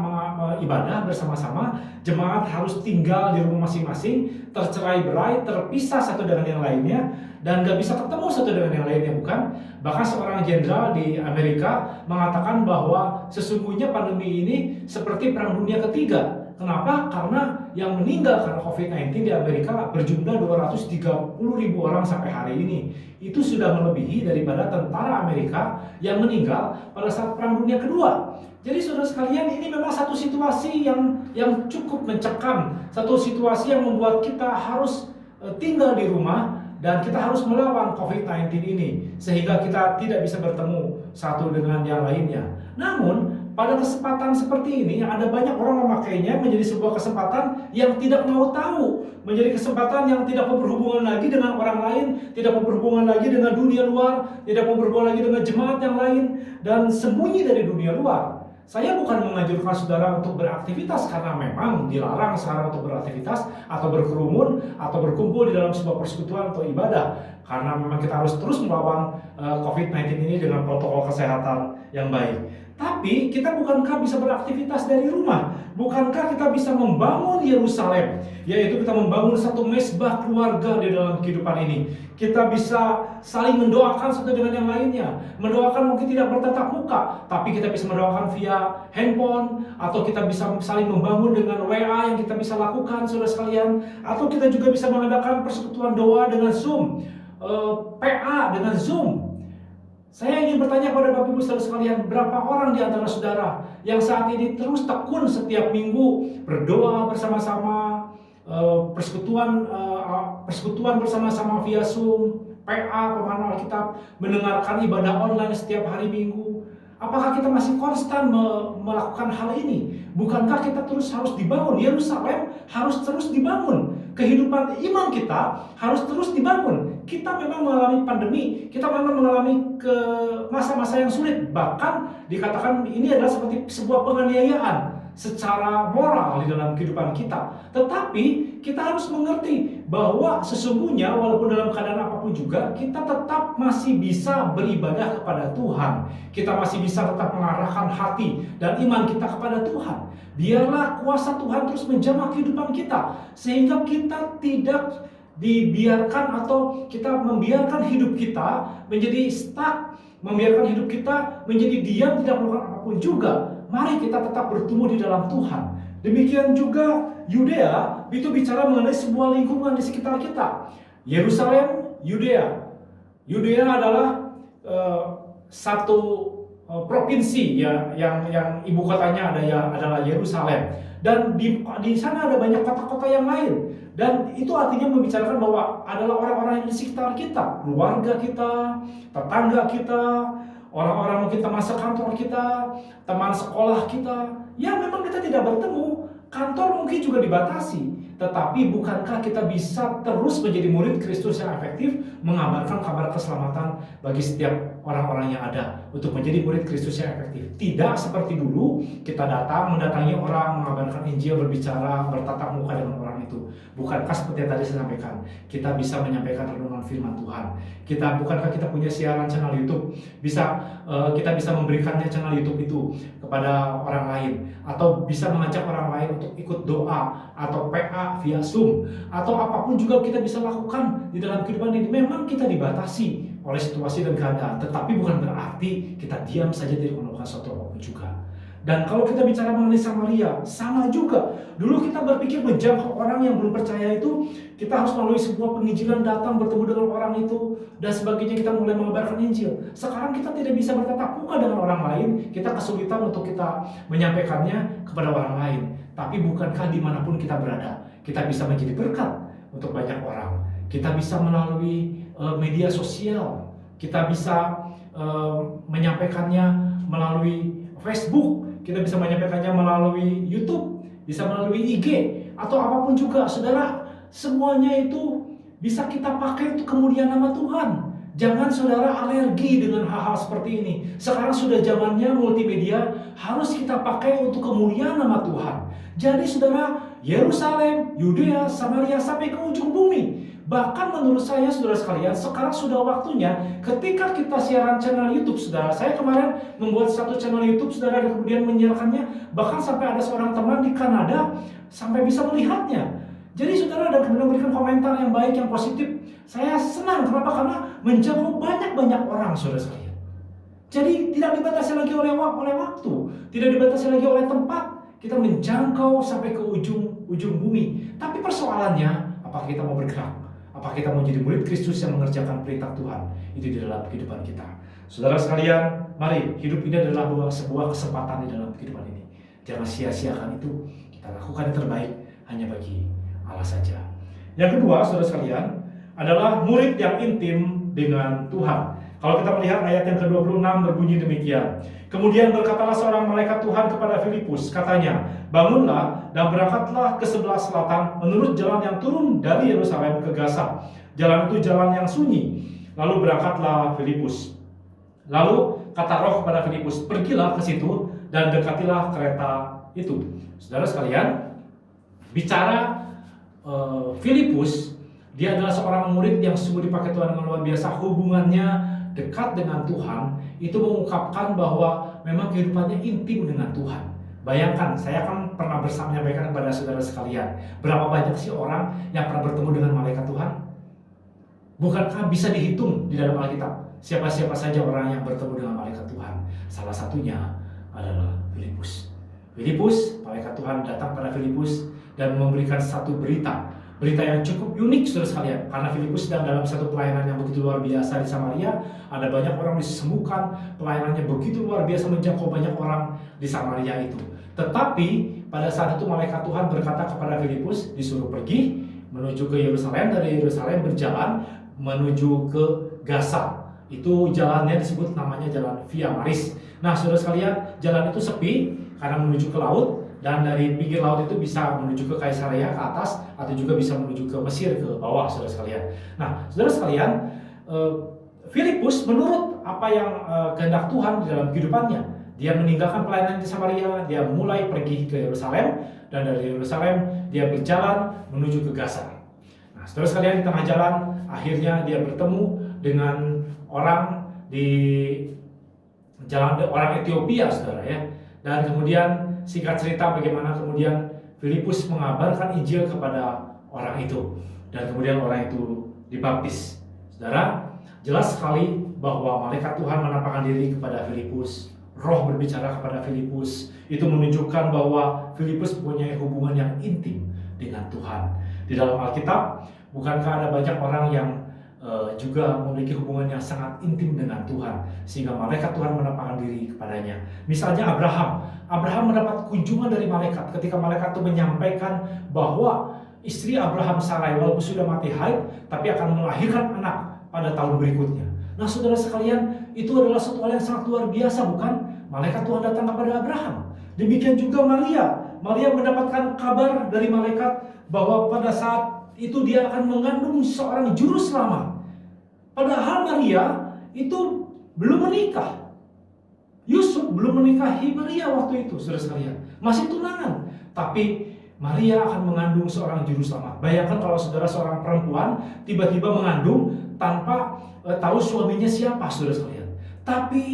ibadah bersama-sama, jemaat harus tinggal di rumah masing-masing, tercerai berai, terpisah satu dengan yang lainnya, dan gak bisa ketemu satu dengan yang lainnya, bukan? Bahkan seorang jenderal di Amerika mengatakan bahwa sesungguhnya pandemi ini seperti Perang Dunia Ketiga. Kenapa? Karena yang meninggal karena COVID-19 di Amerika berjumlah 230.000 orang sampai hari ini. Itu sudah melebihi daripada tentara Amerika yang meninggal pada saat Perang Dunia Kedua. Jadi saudara sekalian, ini memang satu situasi yang cukup mencekam, satu situasi yang membuat kita harus tinggal di rumah dan kita harus melawan COVID-19 ini sehingga kita tidak bisa bertemu satu dengan yang lainnya. Namun pada kesempatan seperti ini, ada banyak orang memakainya menjadi sebuah kesempatan yang tidak mau tahu, menjadi kesempatan yang tidak mau berhubungan lagi dengan orang lain, tidak mau berhubungan lagi dengan dunia luar, tidak mau berhubungan lagi dengan jemaat yang lain, dan sembunyi dari dunia luar. Saya bukan menganjurkan saudara untuk beraktivitas karena memang dilarang sekarang untuk beraktivitas atau berkerumun atau berkumpul di dalam sebuah persekutuan atau ibadah, karena memang kita harus terus melawan COVID-19 ini dengan protokol kesehatan yang baik. Tapi kita bukankah bisa beraktivitas dari rumah? Bukankah kita bisa membangun Yerusalem? Yaitu kita membangun satu mezbah keluarga di dalam kehidupan ini. Kita bisa saling mendoakan satu dengan yang lainnya. Mendoakan mungkin tidak bertatap muka, tapi kita bisa mendoakan via handphone, atau kita bisa saling membangun dengan WA yang kita bisa lakukan, saudara sekalian. Atau kita juga bisa mengadakan persekutuan doa dengan Zoom, PA dengan Zoom. Saya ingin bertanya kepada Bapak Ibu saudara sekalian, berapa orang di antara saudara yang saat ini terus tekun setiap minggu berdoa bersama-sama, persekutuan bersama-sama via Zoom, PA, pemahaman Alkitab, mendengarkan ibadah online setiap hari Minggu? Apakah kita masih konstan melakukan hal ini? Bukankah kita terus harus dibangun? Yerusalem harus terus dibangun. Kehidupan iman kita harus terus dibangun. Kita memang mengalami pandemi, kita memang mengalami ke masa-masa yang sulit. Bahkan dikatakan ini adalah seperti sebuah penganiayaan secara moral di dalam kehidupan kita. Tetapi kita harus mengerti bahwa sesungguhnya walaupun dalam keadaan apapun juga, kita tetap masih bisa beribadah kepada Tuhan. Kita masih bisa tetap mengarahkan hati dan iman kita kepada Tuhan. Biarlah kuasa Tuhan terus menjamah kehidupan kita, sehingga kita tidak dibiarkan atau kita membiarkan hidup kita menjadi stuck, membiarkan hidup kita menjadi diam, tidak melakukan apapun juga. Mari kita tetap bertumbuh di dalam Tuhan. Demikian juga Yudea itu bicara mengenai sebuah lingkungan di sekitar kita. Yerusalem, Yudea. Yudea adalah satu provinsi ya, yang ibu kotanya adalah Yerusalem. Dan di sana ada banyak kota-kota yang lain. Dan itu artinya membicarakan bahwa adalah orang-orang yang di sekitar kita, keluarga kita, tetangga kita, orang-orang mungkin teman sekantor kita, teman sekolah kita. Ya memang kita tidak bertemu, kantor mungkin juga dibatasi. Tetapi bukankah kita bisa terus menjadi murid Kristus yang efektif, mengabarkan kabar keselamatan bagi setiap orang-orang yang ada untuk menjadi murid Kristus yang efektif? Tidak seperti dulu kita mendatangi orang, mengabarkan Injil, berbicara, bertatap muka dengan orang itu. Bukankah seperti yang tadi saya sampaikan, kita bisa menyampaikan renungan firman Tuhan? Bukankah kita punya siaran channel YouTube? Kita bisa memberikannya channel YouTube itu kepada orang lain, atau bisa mengajak orang lain untuk ikut doa atau PA via Zoom, atau apapun juga kita bisa lakukan di dalam kehidupan ini. Memang kita dibatasi oleh situasi dan keadaan, tetapi bukan berarti kita diam saja tidak melakukan sesuatu apapun juga. Dan kalau kita bicara mengenai Samaria, sama juga. Dulu kita berpikir menjangkau orang yang belum percaya itu, kita harus melalui sebuah penginjilan, datang bertemu dengan orang itu, dan sebagainya, kita mulai mengabarkan Injil. Sekarang kita tidak bisa bertatap muka dengan orang lain, kita kesulitan untuk kita menyampaikannya kepada orang lain. Tapi bukankah dimanapun kita berada, kita bisa menjadi berkat untuk banyak orang. Kita bisa melalui media sosial, kita bisa menyampaikannya melalui Facebook, kita bisa menyampaikannya melalui YouTube, bisa melalui IG, atau apapun juga, saudara. Semuanya itu bisa kita pakai untuk kemuliaan nama Tuhan. Jangan saudara alergi dengan hal-hal seperti ini. Sekarang sudah zamannya multimedia, harus kita pakai untuk kemuliaan nama Tuhan. Jadi saudara, Yerusalem, Yudea, Samaria, sampai ke ujung bumi. Bahkan menurut saya, saudara sekalian, sekarang sudah waktunya ketika kita siaran channel YouTube, saudara. Saya kemarin membuat satu channel YouTube, saudara, dan kemudian menyiarkannya. Bahkan sampai ada seorang teman di Kanada sampai bisa melihatnya. Jadi saudara, dan kemudian memberikan komentar yang baik, yang positif. Saya senang, kenapa? Karena menjangkau banyak-banyak orang, saudara sekalian. Jadi tidak dibatasi lagi oleh waktu, tidak dibatasi lagi oleh tempat. Kita menjangkau sampai ke ujung bumi. Tapi persoalannya, apakah kita mau bergerak? Apakah kita mau jadi murid Kristus yang mengerjakan perintah Tuhan itu di dalam kehidupan kita? Saudara sekalian, mari, hidup ini adalah sebuah kesempatan di dalam kehidupan ini. Jangan sia-siakan itu. Kita lakukan yang terbaik hanya bagi Allah saja. Yang kedua, saudara sekalian, adalah murid yang intim dengan Tuhan. Kalau kita melihat ayat yang ke-26 berbunyi demikian. Kemudian berkatalah seorang malaikat Tuhan kepada Filipus, katanya, bangunlah dan berangkatlah ke sebelah selatan menurut jalan yang turun dari Yerusalem ke Gaza. Jalan itu jalan yang sunyi. Lalu berangkatlah Filipus. Lalu kata Roh kepada Filipus, pergilah ke situ dan dekatilah kereta itu. Saudara sekalian, bicara Filipus, dia adalah seorang murid yang sungguh dipakai Tuhan dengan luar biasa. Hubungannya dekat dengan Tuhan, itu mengungkapkan bahwa memang kehidupannya intim dengan Tuhan. Bayangkan, saya kan pernah menyampaikan kepada saudara sekalian, berapa banyak sih orang yang pernah bertemu dengan malaikat Tuhan? Bukankah bisa dihitung di dalam Alkitab siapa-siapa saja orang yang bertemu dengan malaikat Tuhan? Salah satunya adalah Filipus. Filipus, malaikat Tuhan datang pada Filipus dan memberikan satu berita yang cukup unik, saudara sekalian, karena Filipus sedang dalam satu pelayanan yang begitu luar biasa di Samaria. Ada banyak orang disembuhkan, pelayanannya begitu luar biasa, menjangkau banyak orang di Samaria itu. Tetapi pada saat itu malaikat Tuhan berkata kepada Filipus, disuruh pergi menuju ke Yerusalem, dari Yerusalem berjalan menuju ke Gaza. Itu jalannya disebut namanya jalan Via Maris. Nah, saudara sekalian, jalan itu sepi karena menuju ke laut. Dan dari pinggir laut itu bisa menuju ke Kaisarea ke atas, atau juga bisa menuju ke Mesir ke bawah, saudara sekalian. Nah, saudara sekalian, Filipus menurut apa yang kehendak Tuhan di dalam kehidupannya, dia meninggalkan pelayanan di Samaria, dia mulai pergi ke Yerusalem, dan dari Yerusalem dia berjalan menuju ke Gaza. Nah, saudara sekalian, di tengah jalan akhirnya dia bertemu dengan orang di jalan, orang Ethiopia, saudara ya. Dan kemudian singkat cerita bagaimana kemudian Filipus mengabarkan Injil kepada orang itu, dan kemudian orang itu dibaptis. Saudara, jelas sekali bahwa malaikat Tuhan menampakkan diri kepada Filipus. Roh berbicara kepada Filipus. Itu menunjukkan bahwa Filipus punya hubungan yang intim dengan Tuhan. Di dalam Alkitab, bukankah ada banyak orang yang juga memiliki hubungan yang sangat intim dengan Tuhan, sehingga malaikat Tuhan menampakkan diri kepadanya. Misalnya Abraham mendapat kunjungan dari malaikat ketika malaikat itu menyampaikan bahwa istri Abraham, Sarai, walaupun sudah mati haid, tapi akan melahirkan anak pada tahun berikutnya. Nah, saudara sekalian, itu adalah suatu hal yang sangat luar biasa, bukan? Malaikat Tuhan datang kepada Abraham. Demikian juga Maria mendapatkan kabar dari malaikat bahwa pada saat itu dia akan mengandung seorang juru selamat. Padahal Maria itu belum menikah. Yusuf belum menikahi Maria waktu itu, saudara sekalian. Masih tunangan. Tapi Maria akan mengandung seorang juru selamat. Bayangkan kalau saudara seorang perempuan tiba-tiba mengandung tanpa tahu suaminya siapa, saudara sekalian. Tapi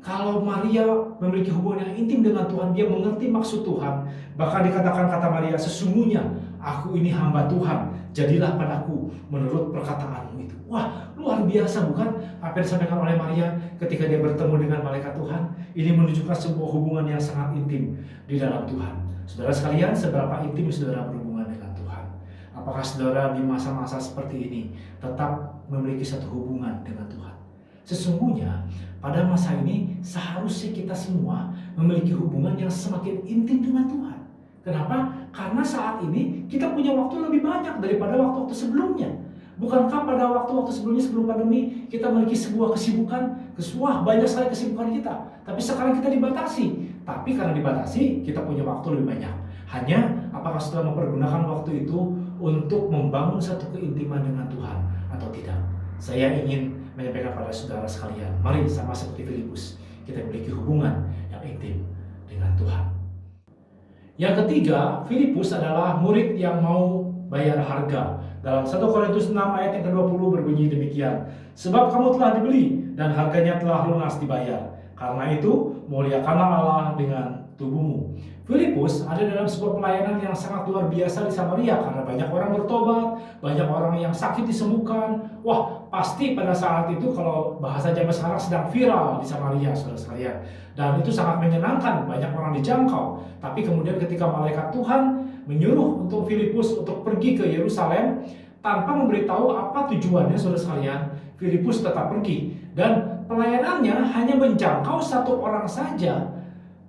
kalau Maria memiliki hubungan yang intim dengan Tuhan, dia mengerti maksud Tuhan. Bahkan dikatakan kata Maria, sesungguhnya aku ini hamba Tuhan, jadilah padaku menurut perkataanmu itu. Wah, luar biasa bukan apa yang disampaikan oleh Maria ketika dia bertemu dengan malaikat Tuhan. Ini menunjukkan sebuah hubungan yang sangat intim di dalam Tuhan. Saudara sekalian, seberapa intim saudara berhubungan dengan Tuhan? Apakah saudara di masa-masa seperti ini tetap memiliki satu hubungan dengan Tuhan? Sesungguhnya pada masa ini seharusnya kita semua memiliki hubungan yang semakin intim dengan Tuhan. Kenapa? Karena saat ini kita punya waktu lebih banyak daripada waktu-waktu sebelumnya. Bukankah pada waktu-waktu sebelumnya, sebelum pandemi, kita memiliki sebuah kesibukan, banyak sekali kesibukan kita. Tapi sekarang kita dibatasi. Tapi karena dibatasi, kita punya waktu lebih banyak. Hanya apakah saudara mempergunakan waktu itu untuk membangun satu keintiman dengan Tuhan atau tidak? Saya ingin menyampaikan pada saudara sekalian, mari sama seperti Filipus, kita memiliki hubungan yang intim dengan Tuhan. Yang ketiga, Filipus adalah murid yang mau bayar harga. Dalam 1 Korintus 6 ayat yang ke-20 berbunyi demikian. Sebab kamu telah dibeli dan harganya telah lunas dibayar. Karena itu, muliakanlah Allah dengan tubuhmu. Filipus ada dalam sebuah pelayanan yang sangat luar biasa di Samaria karena banyak orang bertobat, banyak orang yang sakit disembuhkan. Wah, pasti pada saat itu kalau bahasa zaman sekarang sedang viral di Samaria, saudara sekalian. Dan itu sangat menyenangkan, banyak orang dijangkau. Tapi kemudian ketika malaikat Tuhan menyuruh untuk Filipus untuk pergi ke Yerusalem tanpa memberitahu apa tujuannya, saudara sekalian, Filipus tetap pergi. Dan pelayanannya hanya menjangkau satu orang saja.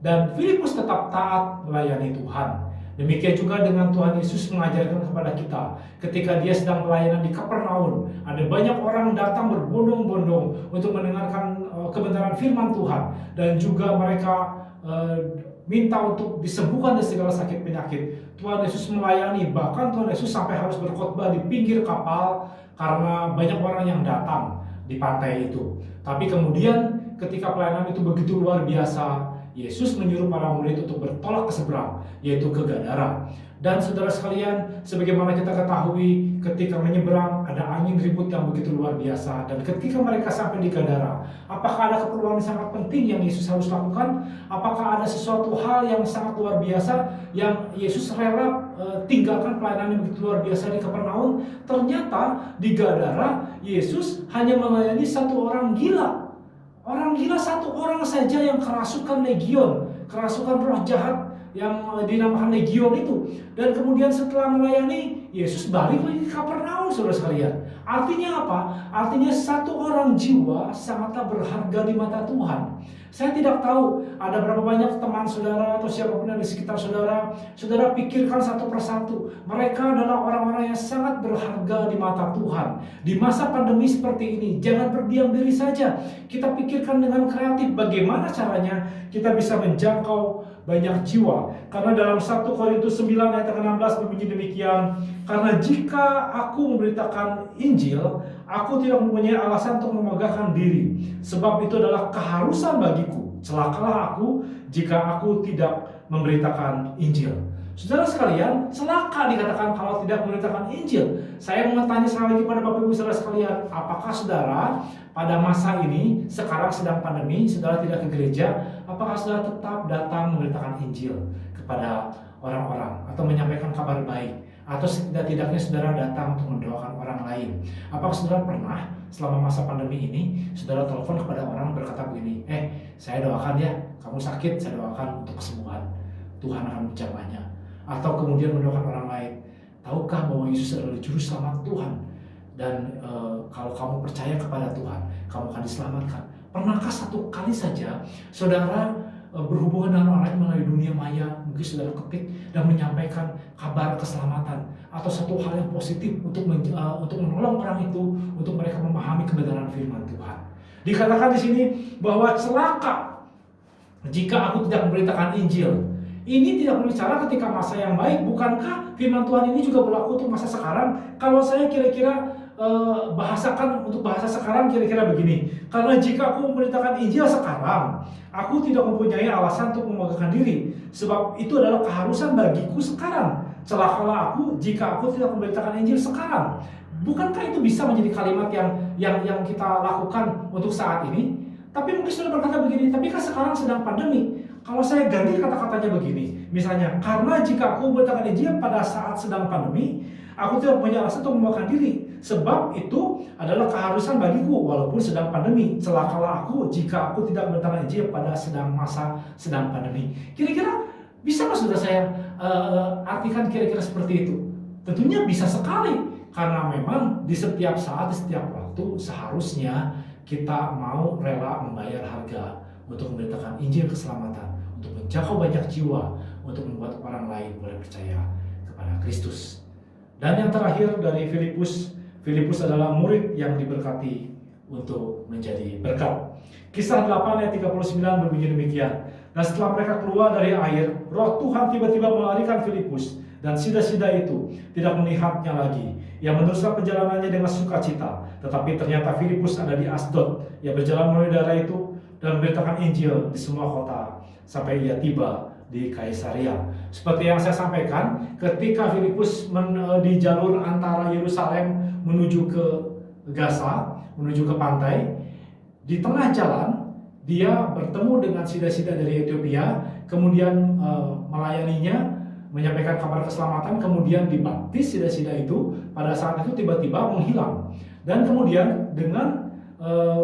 Dan Filipus tetap taat melayani Tuhan. Demikian juga dengan Tuhan Yesus mengajarkan kepada kita. Ketika dia sedang pelayanan di Kapernaum, ada banyak orang datang berbondong-bondong untuk mendengarkan kebenaran firman Tuhan. Dan juga mereka minta untuk disembuhkan dari segala sakit penyakit. Tuhan Yesus melayani, bahkan Tuhan Yesus sampai harus berkhotbah di pinggir kapal karena banyak orang yang datang di pantai itu. Tapi kemudian ketika pelayanan itu begitu luar biasa, Yesus menyuruh para murid untuk bertolak ke seberang, yaitu ke Gadara. Dan saudara sekalian, sebagaimana kita ketahui, ketika menyeberang ada angin ribut yang begitu luar biasa. Dan ketika mereka sampai di Gadara, apakah ada keperluan yang sangat penting yang Yesus harus lakukan? Apakah ada sesuatu hal yang sangat luar biasa yang Yesus rela tinggalkan pelayanan yang begitu luar biasa di Kapernaum? Ternyata di Gadara, Yesus hanya melayani satu orang gila. Orang gila satu orang saja yang kerasukan legion, kerasukan roh jahat yang dinamakan legion itu. Dan kemudian setelah melayani, Yesus balik lagi ke Kapernaum, saudara sekalian. Artinya apa? Artinya satu orang jiwa sangatlah berharga di mata Tuhan. Saya tidak tahu ada berapa banyak teman saudara atau siapapun yang di sekitar saudara. Saudara pikirkan satu persatu. Mereka adalah orang-orang yang sangat berharga di mata Tuhan. Di masa pandemi seperti ini, jangan berdiam diri saja. Kita pikirkan dengan kreatif bagaimana caranya kita bisa menjangkau banyak jiwa. Karena dalam 1 Korintus 9 ayat 16 berbunyi demikian. Karena jika aku memberitakan Injil, aku tidak mempunyai alasan untuk memegahkan diri. Sebab itu adalah keharusan bagiku. Celakalah aku jika aku tidak memberitakan Injil. Saudara sekalian, celaka dikatakan kalau tidak memberitakan Injil. Saya mau tanya sekali lagi pada Bapak Ibu saudara sekalian, apakah saudara pada masa ini, sekarang sedang pandemi, saudara tidak ke gereja, apakah saudara tetap datang memberitakan Injil kepada orang-orang atau menyampaikan kabar baik? Atau setidak-tidaknya saudara datang untuk mendoakan orang lain? Apakah saudara pernah selama masa pandemi ini saudara telepon kepada orang berkata begini, saya doakan ya, kamu sakit, saya doakan untuk kesembuhan, Tuhan akan menjamahnya. Atau kemudian mendoakan orang lain, tahukah bahwa Yesus adalah juru selamat Tuhan? Dan kalau kamu percaya kepada Tuhan, kamu akan diselamatkan. Pernahkah satu kali saja saudara berhubungan dengan orang lain melalui dunia maya, mungkin saudara ketik dan menyampaikan kabar keselamatan atau satu hal yang positif untuk menolong orang itu, untuk mereka memahami kebenaran firman Tuhan? Dikatakan di sini bahwa celaka jika aku tidak memberitakan Injil. Ini tidak berbicara ketika masa yang baik. Bukankah firman Tuhan ini juga berlaku untuk masa sekarang? Kalau saya kira-kira bahasakan untuk bahasa sekarang kira-kira begini. Karena jika aku memberitakan Injil sekarang, aku tidak mempunyai alasan untuk memegahkan diri. Sebab itu adalah keharusan bagiku sekarang. Celakalah aku jika aku tidak memberitakan Injil sekarang. Bukankah itu bisa menjadi kalimat yang kita lakukan untuk saat ini? Tapi mungkin sudah berkata begini, tapi kan sekarang sedang pandemi. Kalau saya ganti kata-katanya begini, misalnya, karena jika aku memberitakan Injil pada saat sedang pandemi, aku tidak punya alasan untuk membawakan diri, sebab itu adalah keharusan bagiku walaupun sedang pandemi. Celakalah aku jika aku tidak memberitakan Injil pada masa sedang pandemi. Kira-kira bisa nggak saudara saya artikan kira-kira seperti itu? Tentunya bisa sekali, karena memang di setiap saat, di setiap waktu seharusnya kita mau rela membayar harga untuk memberitakan Injil keselamatan, untuk menjangkau banyak jiwa, untuk membuat orang lain boleh percaya kepada Kristus. Dan yang terakhir dari Filipus adalah murid yang diberkati untuk menjadi berkat. Kisah 8 ayat 39 berbunyi demikian. Dan setelah mereka keluar dari air, Roh Tuhan tiba-tiba melarikan Filipus, dan sida-sida itu tidak melihatnya lagi. Ia meneruskan perjalanannya dengan sukacita. Tetapi ternyata Filipus ada di Asdod. Ia berjalan melalui daerah itu dan memberitakan Injil di semua kota sampai ia tiba di Kaisarea. Seperti yang saya sampaikan, ketika Filipus di jalur antara Yerusalem menuju ke Gaza, menuju ke pantai, di tengah jalan dia bertemu dengan sida-sida dari Ethiopia, kemudian melayaninya, menyampaikan kabar keselamatan, kemudian dibaptis sida-sida itu. Pada saat itu tiba-tiba menghilang. Dan kemudian dengan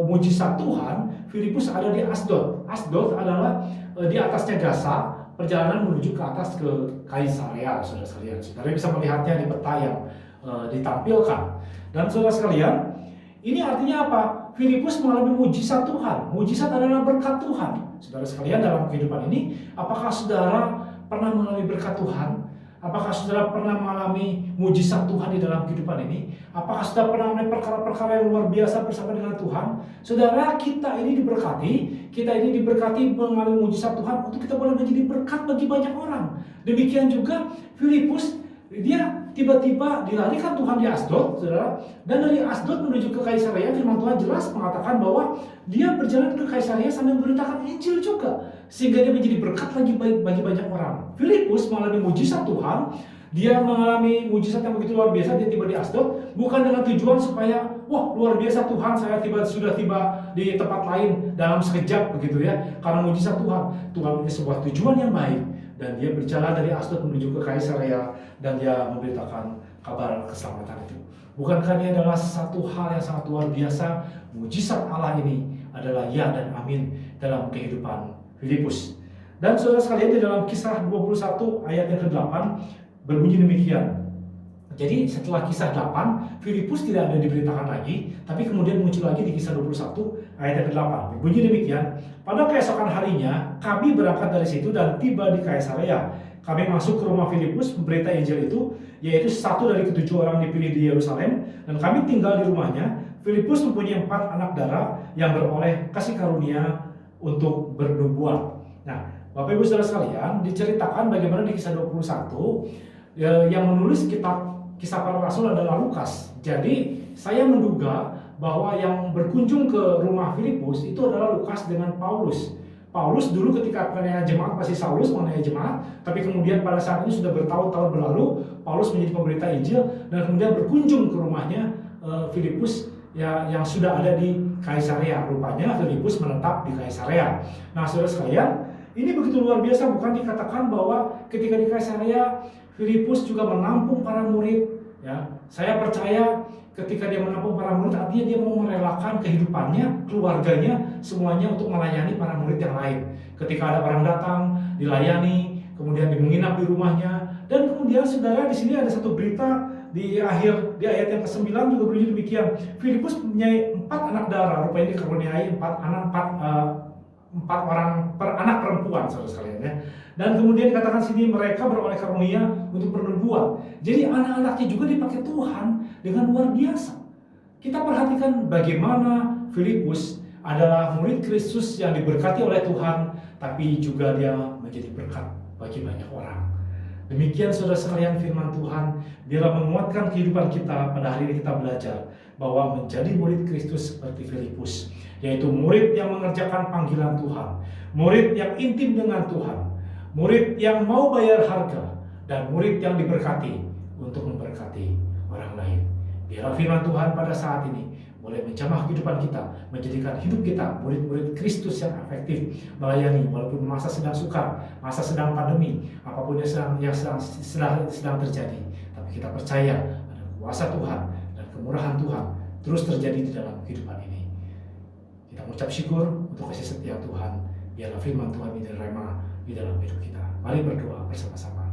mujizat Tuhan, Filipus ada di Asdod. Asdod adalah di atasnya Gaza, perjalanan menuju ke atas ke Kaisarea, saudara sekalian. Saudara bisa melihatnya di peta yang ditampilkan. Dan saudara sekalian, ini artinya apa? Filipus mengalami mujizat Tuhan. Mujizat adalah berkat Tuhan. Saudara sekalian, dalam kehidupan ini, apakah saudara pernah mengalami berkat Tuhan? Apakah saudara pernah mengalami mujizat Tuhan di dalam kehidupan ini? Apakah saudara pernah mengalami perkara-perkara yang luar biasa bersama dengan Tuhan? Saudara, kita ini diberkati mengalami mujizat Tuhan untuk kita boleh menjadi berkat bagi banyak orang. Demikian juga Filipus, dia tiba-tiba dilarikan Tuhan di Asdod, saudara. Dan dari Asdod menuju ke Kaisarea, firman Tuhan jelas mengatakan bahwa dia berjalan ke Kaisarea sambil memberitakan Injil juga, sehingga dia menjadi berkat lagi bagi banyak orang. Filipus mengalami mujizat Tuhan. Dia mengalami mujizat yang begitu luar biasa. Dia tiba di Asdod bukan dengan tujuan supaya wah luar biasa Tuhan, saya sudah tiba di tempat lain dalam sekejap begitu ya. Karena mujizat Tuhan punya sebuah tujuan yang baik, dan dia berjalan dari Asdod menuju ke Kaisarea dan dia memberitakan kabar keselamatan itu. Bukankah ini adalah satu hal yang sangat luar biasa? Mujizat Allah ini adalah ya dan amin dalam kehidupan Filipus. Dan saudara sekalian, di dalam Kisah 21 ayat yang ke-8 berbunyi demikian. Jadi setelah Kisah 8, Filipus tidak ada diberitakan lagi, tapi kemudian muncul lagi di Kisah 21 ayat yang ke-8. Berbunyi demikian. Pada keesokan harinya, kami berangkat dari situ dan tiba di Kaisarea. Kami masuk ke rumah Filipus, memberita Injil itu, yaitu satu dari ke-7 orang dipilih di Yerusalem, dan kami tinggal di rumahnya. Filipus mempunyai 4 anak darah yang beroleh kasih karunia untuk bernubuat. Nah, Bapak Ibu Saudara sekalian, diceritakan bagaimana di Kisah 21 yang menulis kitab Kisah Para Rasul adalah Lukas. Jadi saya menduga bahwa yang berkunjung ke rumah Filipus itu adalah Lukas dengan Paulus. Paulus dulu ketika penganiayaan jemaat masih Saulus menganiaya jemaat, tapi kemudian pada saat ini sudah bertahun-tahun berlalu, Paulus menjadi pemberita Injil dan kemudian berkunjung ke rumahnya Filipus yang sudah ada di Kaisarea. Rupanya Filipus menetap di Kaisarea. Nah, saudara sekalian, ini begitu luar biasa, bukan dikatakan bahwa ketika di Kaisarea Filipus juga menampung para murid. Ya, saya percaya ketika dia menampung para murid, artinya dia mau merelakan kehidupannya, keluarganya, semuanya untuk melayani para murid yang lain. Ketika ada orang datang, dilayani, kemudian menginap di rumahnya. Dan kemudian saudara, di sini ada satu berita di ayat yang ke-9 juga berbunyi demikian. Filipus mempunyai 4 anak darah, rupanya dikaruniai 4 orang anak perempuan, saudara sekalian ya. Dan kemudian dikatakan sini mereka beroleh karunia untuk bernubuat. Jadi anak-anaknya juga dipakai Tuhan dengan luar biasa. Kita perhatikan bagaimana Filipus adalah murid Kristus yang diberkati oleh Tuhan, tapi juga dia menjadi berkat bagi banyak orang. Demikian saudara sekalian firman Tuhan. Biarlah menguatkan kehidupan kita. Pada hari ini kita belajar bahwa menjadi murid Kristus seperti Filipus, yaitu murid yang mengerjakan panggilan Tuhan, murid yang intim dengan Tuhan, murid yang mau bayar harga, dan murid yang diberkati untuk memberkati orang lain. Biarlah firman Tuhan pada saat ini boleh menjamah kehidupan kita, menjadikan hidup kita murid-murid Kristus yang efektif, melayani walaupun masa sedang sukar, masa sedang pandemi, apapun yang sedang terjadi. Tapi kita percaya ada kuasa Tuhan dan kemurahan Tuhan terus terjadi di dalam kehidupan ini. Kita mengucap syukur untuk kasih setia Tuhan. Biarlah firman Tuhan ini direma di dalam hidup kita. Mari berdoa bersama-sama.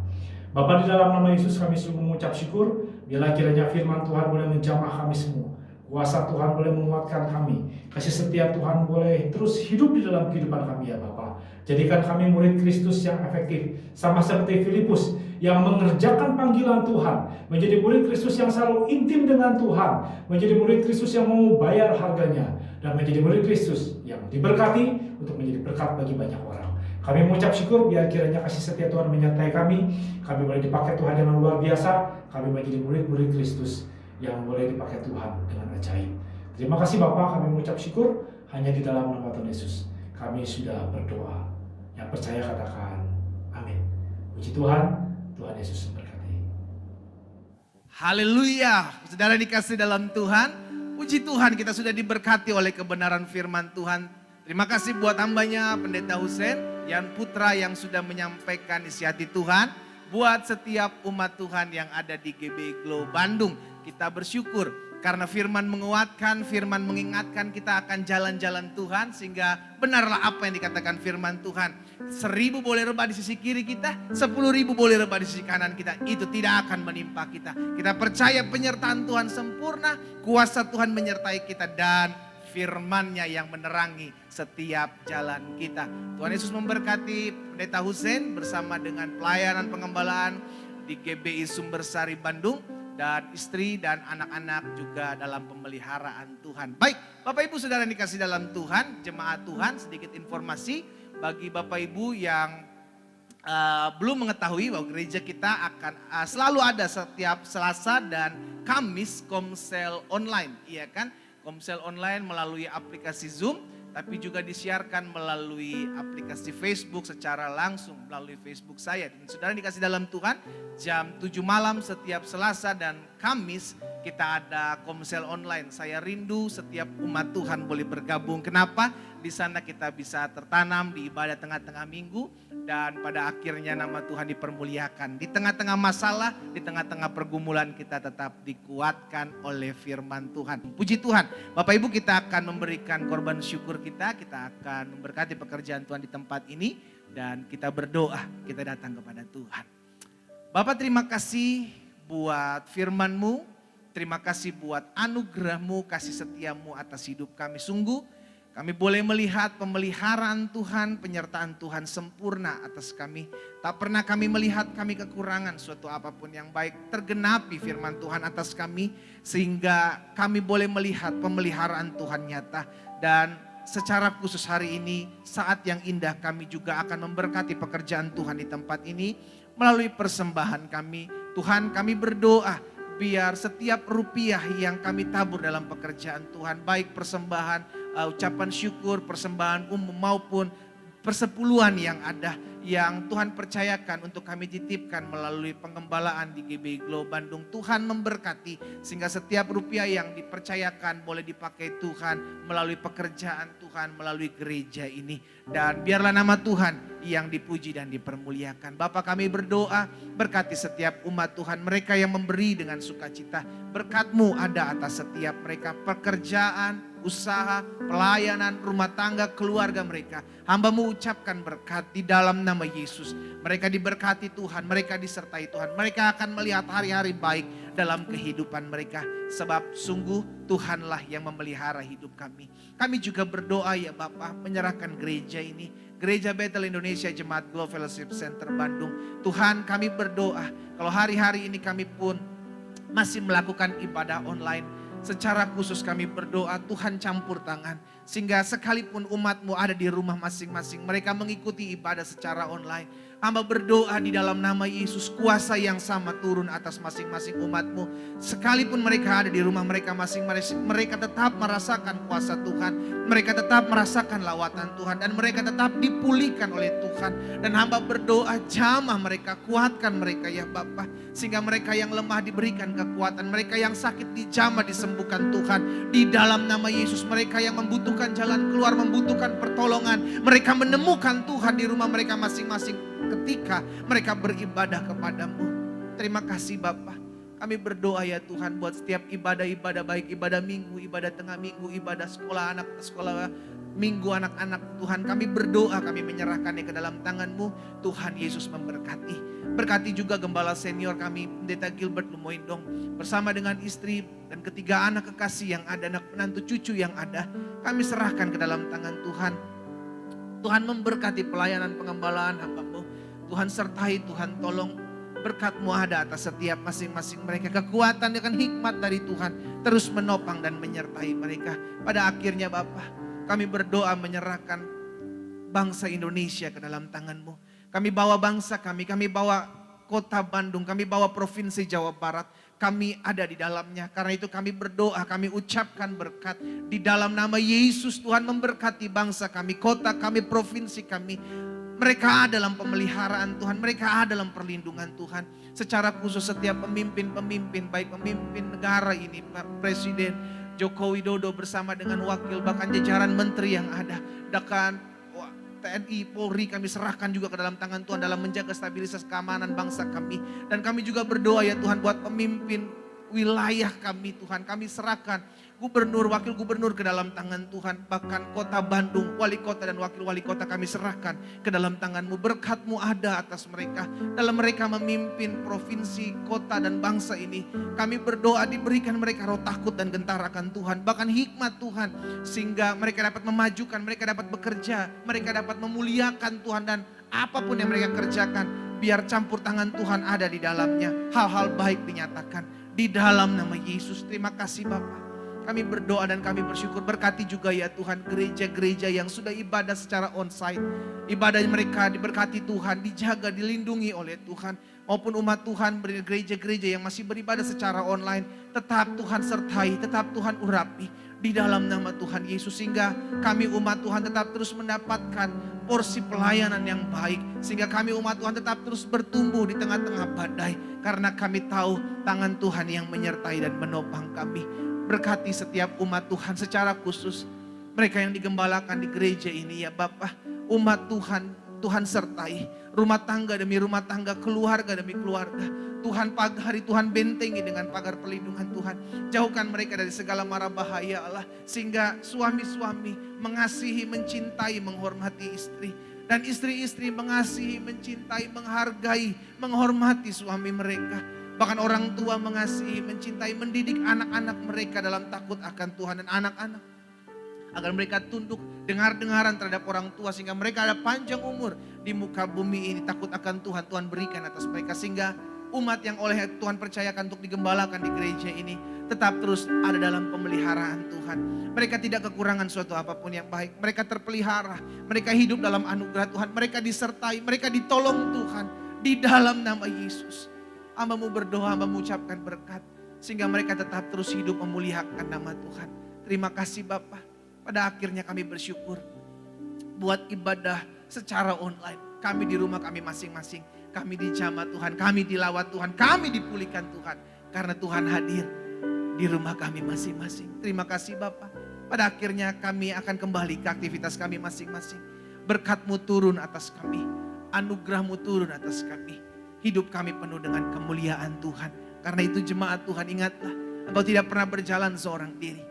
Bapa, di dalam nama Yesus kami sungguh mengucap syukur. Biarlah kiranya firman Tuhan boleh menjamah kami semua. Kuasa Tuhan boleh menguatkan kami. Kasih setia Tuhan boleh terus hidup di dalam kehidupan kami ya Bapa. Jadikan kami murid Kristus yang efektif. Sama seperti Filipus yang mengerjakan panggilan Tuhan. Menjadi murid Kristus yang selalu intim dengan Tuhan. Menjadi murid Kristus yang mau bayar harganya. Dan menjadi murid Kristus yang diberkati untuk menjadi berkat bagi banyak orang. Kami mengucap syukur biar kiranya kasih setia Tuhan menyertai kami. Kami boleh dipakai Tuhan dengan luar biasa. Kami menjadi murid-murid Kristus yang boleh dipakai Tuhan dengan ajaib. Terima kasih Bapa, kami mengucap syukur hanya di dalam nama Tuhan Yesus. Kami sudah berdoa. Yang percaya katakan amin. Puji Tuhan, Tuhan Yesus memberkati. Haleluya, saudara dikasih dalam Tuhan. Puji Tuhan kita sudah diberkati oleh kebenaran firman Tuhan. Terima kasih buat hambanya Pendeta Hussein, Yan Putra yang sudah menyampaikan isi hati Tuhan. Buat setiap umat Tuhan yang ada di GBI Glow Bandung. Kita bersyukur karena firman menguatkan, firman mengingatkan kita akan jalan-jalan Tuhan. Sehingga benarlah apa yang dikatakan firman Tuhan. 1.000 boleh rebah di sisi kiri kita, 10.000 boleh rebah di sisi kanan kita. Itu tidak akan menimpa kita. Kita percaya penyertaan Tuhan sempurna, kuasa Tuhan menyertai kita dan firman-Nya yang menerangi setiap jalan kita. Tuhan Yesus memberkati Pendeta Hussein bersama dengan pelayanan pengembalaan di GBI Sumbersari Bandung. Dan istri dan anak-anak juga dalam pemeliharaan Tuhan. Baik, Bapak Ibu Saudara yang dikasih dalam Tuhan, jemaat Tuhan, sedikit informasi bagi Bapak Ibu yang belum mengetahui bahwa gereja kita akan selalu ada setiap Selasa dan Kamis komsel online, iya kan? Komsel online melalui aplikasi Zoom, tapi juga disiarkan melalui aplikasi Facebook secara langsung melalui Facebook saya. Dan saudara dikasih dalam Tuhan, jam 7 malam setiap Selasa dan Kamis kita ada komsel online. Saya rindu setiap umat Tuhan boleh bergabung. Kenapa? Di sana kita bisa tertanam di ibadah tengah-tengah minggu dan pada akhirnya nama Tuhan dipermuliakan. Di tengah-tengah masalah, di tengah-tengah pergumulan kita tetap dikuatkan oleh firman Tuhan. Puji Tuhan, Bapak Ibu kita akan memberikan korban syukur kita akan memberkati pekerjaan Tuhan di tempat ini dan kita berdoa, kita datang kepada Tuhan. Bapak terima kasih buat firman-Mu, terima kasih buat anugerah-Mu, kasih setiamu atas hidup kami. Sungguh kami boleh melihat pemeliharaan Tuhan, penyertaan Tuhan sempurna atas kami. Tak pernah kami melihat kami kekurangan suatu apapun yang baik. Tergenapi firman Tuhan atas kami sehingga kami boleh melihat pemeliharaan Tuhan nyata. Dan secara khusus hari ini saat yang indah kami juga akan memberkati pekerjaan Tuhan di tempat ini. Melalui persembahan kami, Tuhan kami berdoa biar setiap rupiah yang kami tabur dalam pekerjaan Tuhan, baik persembahan, ucapan syukur, persembahan umum maupun persepuluhan yang ada, yang Tuhan percayakan untuk kami titipkan melalui pengembalaan di GBI Glow Bandung. Tuhan memberkati sehingga setiap rupiah yang dipercayakan boleh dipakai Tuhan melalui pekerjaan Tuhan, melalui gereja ini. Dan biarlah nama Tuhan yang dipuji dan dipermuliakan. Bapa kami berdoa, berkati setiap umat Tuhan, mereka yang memberi dengan sukacita. Berkat-Mu ada atas setiap mereka, pekerjaan, usaha, pelayanan, rumah tangga, keluarga mereka. Hamba-Mu ucapkan berkat di dalam nama Yesus. Mereka diberkati Tuhan, mereka disertai Tuhan. Mereka akan melihat hari-hari baik dalam kehidupan mereka. Sebab sungguh Tuhanlah yang memelihara hidup kami. Kami juga berdoa ya Bapa, menyerahkan gereja ini. Gereja Bethel Indonesia Jemaat Glow Fellowship Center Bandung. Tuhan kami berdoa, kalau hari-hari ini kami pun masih melakukan ibadah online. Secara khusus kami berdoa Tuhan campur tangan. Sehingga sekalipun umat-Mu ada di rumah masing-masing, mereka mengikuti ibadah secara online. Hamba berdoa di dalam nama Yesus, kuasa yang sama turun atas masing-masing umat-Mu. Sekalipun mereka ada di rumah mereka masing-masing, mereka tetap merasakan kuasa Tuhan. Mereka tetap merasakan lawatan Tuhan. Dan mereka tetap dipulihkan oleh Tuhan. Dan hamba berdoa, jamah mereka, kuatkan mereka ya Bapa. Sehingga mereka yang lemah diberikan kekuatan. Mereka yang sakit dijamah disembuhkan Tuhan. Di dalam nama Yesus, mereka yang membutuhkan jalan keluar, membutuhkan pertolongan. Mereka menemukan Tuhan di rumah mereka masing-masing ketika mereka beribadah kepadamu. Terima kasih Bapa. Kami berdoa ya Tuhan buat setiap ibadah-ibadah, baik ibadah minggu, ibadah tengah minggu, ibadah sekolah anak, sekolah minggu anak-anak Tuhan. Kami berdoa, kami menyerahkannya ke dalam tangan-Mu. Tuhan Yesus memberkati. Berkati juga gembala senior kami, Pendeta Gilbert Lumoindong, bersama dengan istri dan ketiga anak kekasih yang ada, anak menantu cucu yang ada. Kami serahkan ke dalam tangan Tuhan. Tuhan memberkati pelayanan pengembalaan hamba-Mu. Tuhan sertai, Tuhan tolong berkat-Mu ada atas setiap masing-masing mereka. Kekuatan dengan hikmat dari Tuhan terus menopang dan menyertai mereka. Pada akhirnya Bapa, kami berdoa menyerahkan bangsa Indonesia ke dalam tangan-Mu. Kami bawa bangsa kami bawa kota Bandung, kami bawa provinsi Jawa Barat. Kami ada di dalamnya. Karena itu kami berdoa, kami ucapkan berkat. Di dalam nama Yesus Tuhan memberkati bangsa kami, kota kami, provinsi kami. Mereka dalam pemeliharaan Tuhan, mereka dalam perlindungan Tuhan. Secara khusus setiap pemimpin-pemimpin, baik pemimpin negara ini, Pak Presiden Joko Widodo bersama dengan wakil, bahkan jajaran menteri yang ada. Bahkan TNI, Polri kami serahkan juga ke dalam tangan Tuhan dalam menjaga stabilitas keamanan bangsa kami. Dan kami juga berdoa ya Tuhan buat pemimpin wilayah kami Tuhan. Kami serahkan gubernur, wakil gubernur ke dalam tangan Tuhan. Bahkan kota Bandung, wali kota dan wakil wali kota kami serahkan ke dalam tangan-Mu. Berkat-Mu ada atas mereka. Dalam mereka memimpin provinsi, kota dan bangsa ini. Kami berdoa diberikan mereka roh takut dan gentar akan Tuhan. Bahkan hikmat Tuhan. Sehingga mereka dapat memajukan, mereka dapat bekerja. Mereka dapat memuliakan Tuhan. Dan apapun yang mereka kerjakan, biar campur tangan Tuhan ada di dalamnya. Hal-hal baik dinyatakan. Di dalam nama Yesus, terima kasih Bapak. Kami berdoa dan kami bersyukur, berkati juga ya Tuhan gereja-gereja yang sudah ibadah secara onsite. Ibadah mereka diberkati Tuhan, dijaga, dilindungi oleh Tuhan. Maupun umat Tuhan gereja-gereja yang masih beribadah secara online. Tetap Tuhan sertai, tetap Tuhan urapi. Di dalam nama Tuhan Yesus, sehingga kami umat Tuhan tetap terus mendapatkan porsi pelayanan yang baik. Sehingga kami umat Tuhan tetap terus bertumbuh di tengah-tengah badai. Karena kami tahu tangan Tuhan yang menyertai dan menopang kami. Berkati setiap umat Tuhan secara khusus. Mereka yang digembalakan di gereja ini ya Bapak. Umat Tuhan, Tuhan sertai. Rumah tangga demi rumah tangga, keluarga demi keluarga. Tuhan pagari, Tuhan bentengi dengan pagar perlindungan Tuhan. Jauhkan mereka dari segala mara bahaya Allah. Sehingga suami-suami mengasihi, mencintai, menghormati istri. Dan istri-istri mengasihi, mencintai, menghargai, menghormati suami mereka. Bahkan orang tua mengasihi, mencintai, mendidik anak-anak mereka dalam takut akan Tuhan. Dan anak-anak agar mereka tunduk dengar-dengaran terhadap orang tua. Sehingga mereka ada panjang umur di muka bumi ini. Takut akan Tuhan, Tuhan berikan atas mereka. Sehingga umat yang oleh Tuhan percayakan untuk digembalakan di gereja ini tetap terus ada dalam pemeliharaan Tuhan. Mereka tidak kekurangan suatu apapun yang baik. Mereka terpelihara, mereka hidup dalam anugerah Tuhan. Mereka disertai, mereka ditolong Tuhan. Di dalam nama Yesus. Hamba-Mu berdoa, Hamba-Mu ucapkan berkat. Sehingga mereka tetap terus hidup memuliakan nama Tuhan. Terima kasih Bapa. Pada akhirnya kami bersyukur. Buat ibadah secara online. Kami di rumah kami masing-masing. Kami dijamah Tuhan, kami dilawat Tuhan, kami dipulihkan Tuhan. Karena Tuhan hadir di rumah kami masing-masing. Terima kasih Bapa. Pada akhirnya kami akan kembali ke aktivitas kami masing-masing. Berkat-Mu turun atas kami. Anugerah-Mu turun atas kami. Hidup kami penuh dengan kemuliaan Tuhan. Karena itu jemaat Tuhan, ingatlah, Engkau tidak pernah berjalan seorang diri.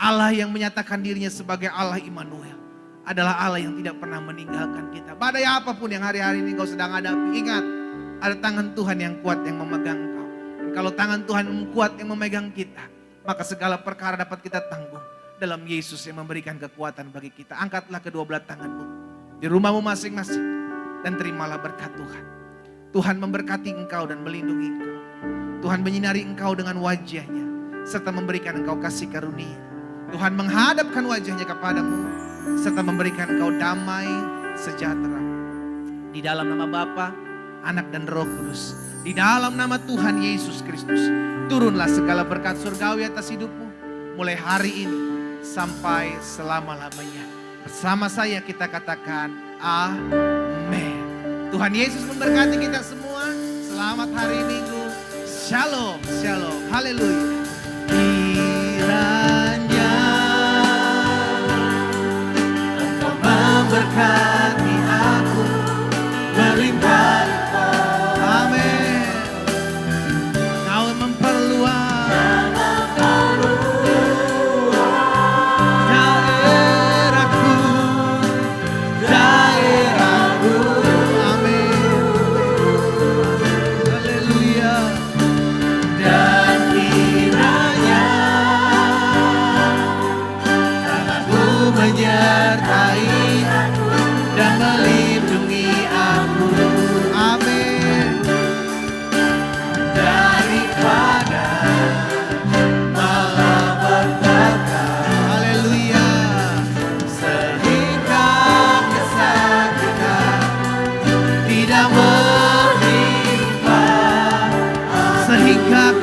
Allah yang menyatakan dirinya sebagai Allah Immanuel adalah Allah yang tidak pernah meninggalkan kita. Badai apapun yang hari-hari ini kau sedang hadapi, ingat, ada tangan Tuhan yang kuat yang memegang kau. Dan kalau tangan Tuhan yang kuat yang memegang kita, maka segala perkara dapat kita tanggung dalam Yesus yang memberikan kekuatan bagi kita. Angkatlah kedua belah tanganmu di rumahmu masing-masing dan terimalah berkat Tuhan. Tuhan memberkati engkau dan melindungi engkau. Tuhan menyinari engkau dengan wajahnya serta memberikan engkau kasih karunia. Tuhan menghadapkan wajahnya kepadamu serta memberikan engkau damai sejahtera. Di dalam nama Bapa, Anak dan Roh Kudus. Di dalam nama Tuhan Yesus Kristus. Turunlah segala berkat surgawi atas hidupmu. Mulai hari ini sampai selama-lamanya. Bersama saya kita katakan amin. Tuhan Yesus memberkati kita semua. Selamat hari Minggu. Shalom, shalom. Haleluya. Kiranya Engkau memberkati aku berlimpah-limpah. Amin. Kau memperluas daerahku. Amin. Haleluya. Dan kiranya tanganmu menyertai dan melindungi aku. Amin. Daripada malapetaka. Haleluya. Sehingga kesakitan tidak menimpa. Sehingga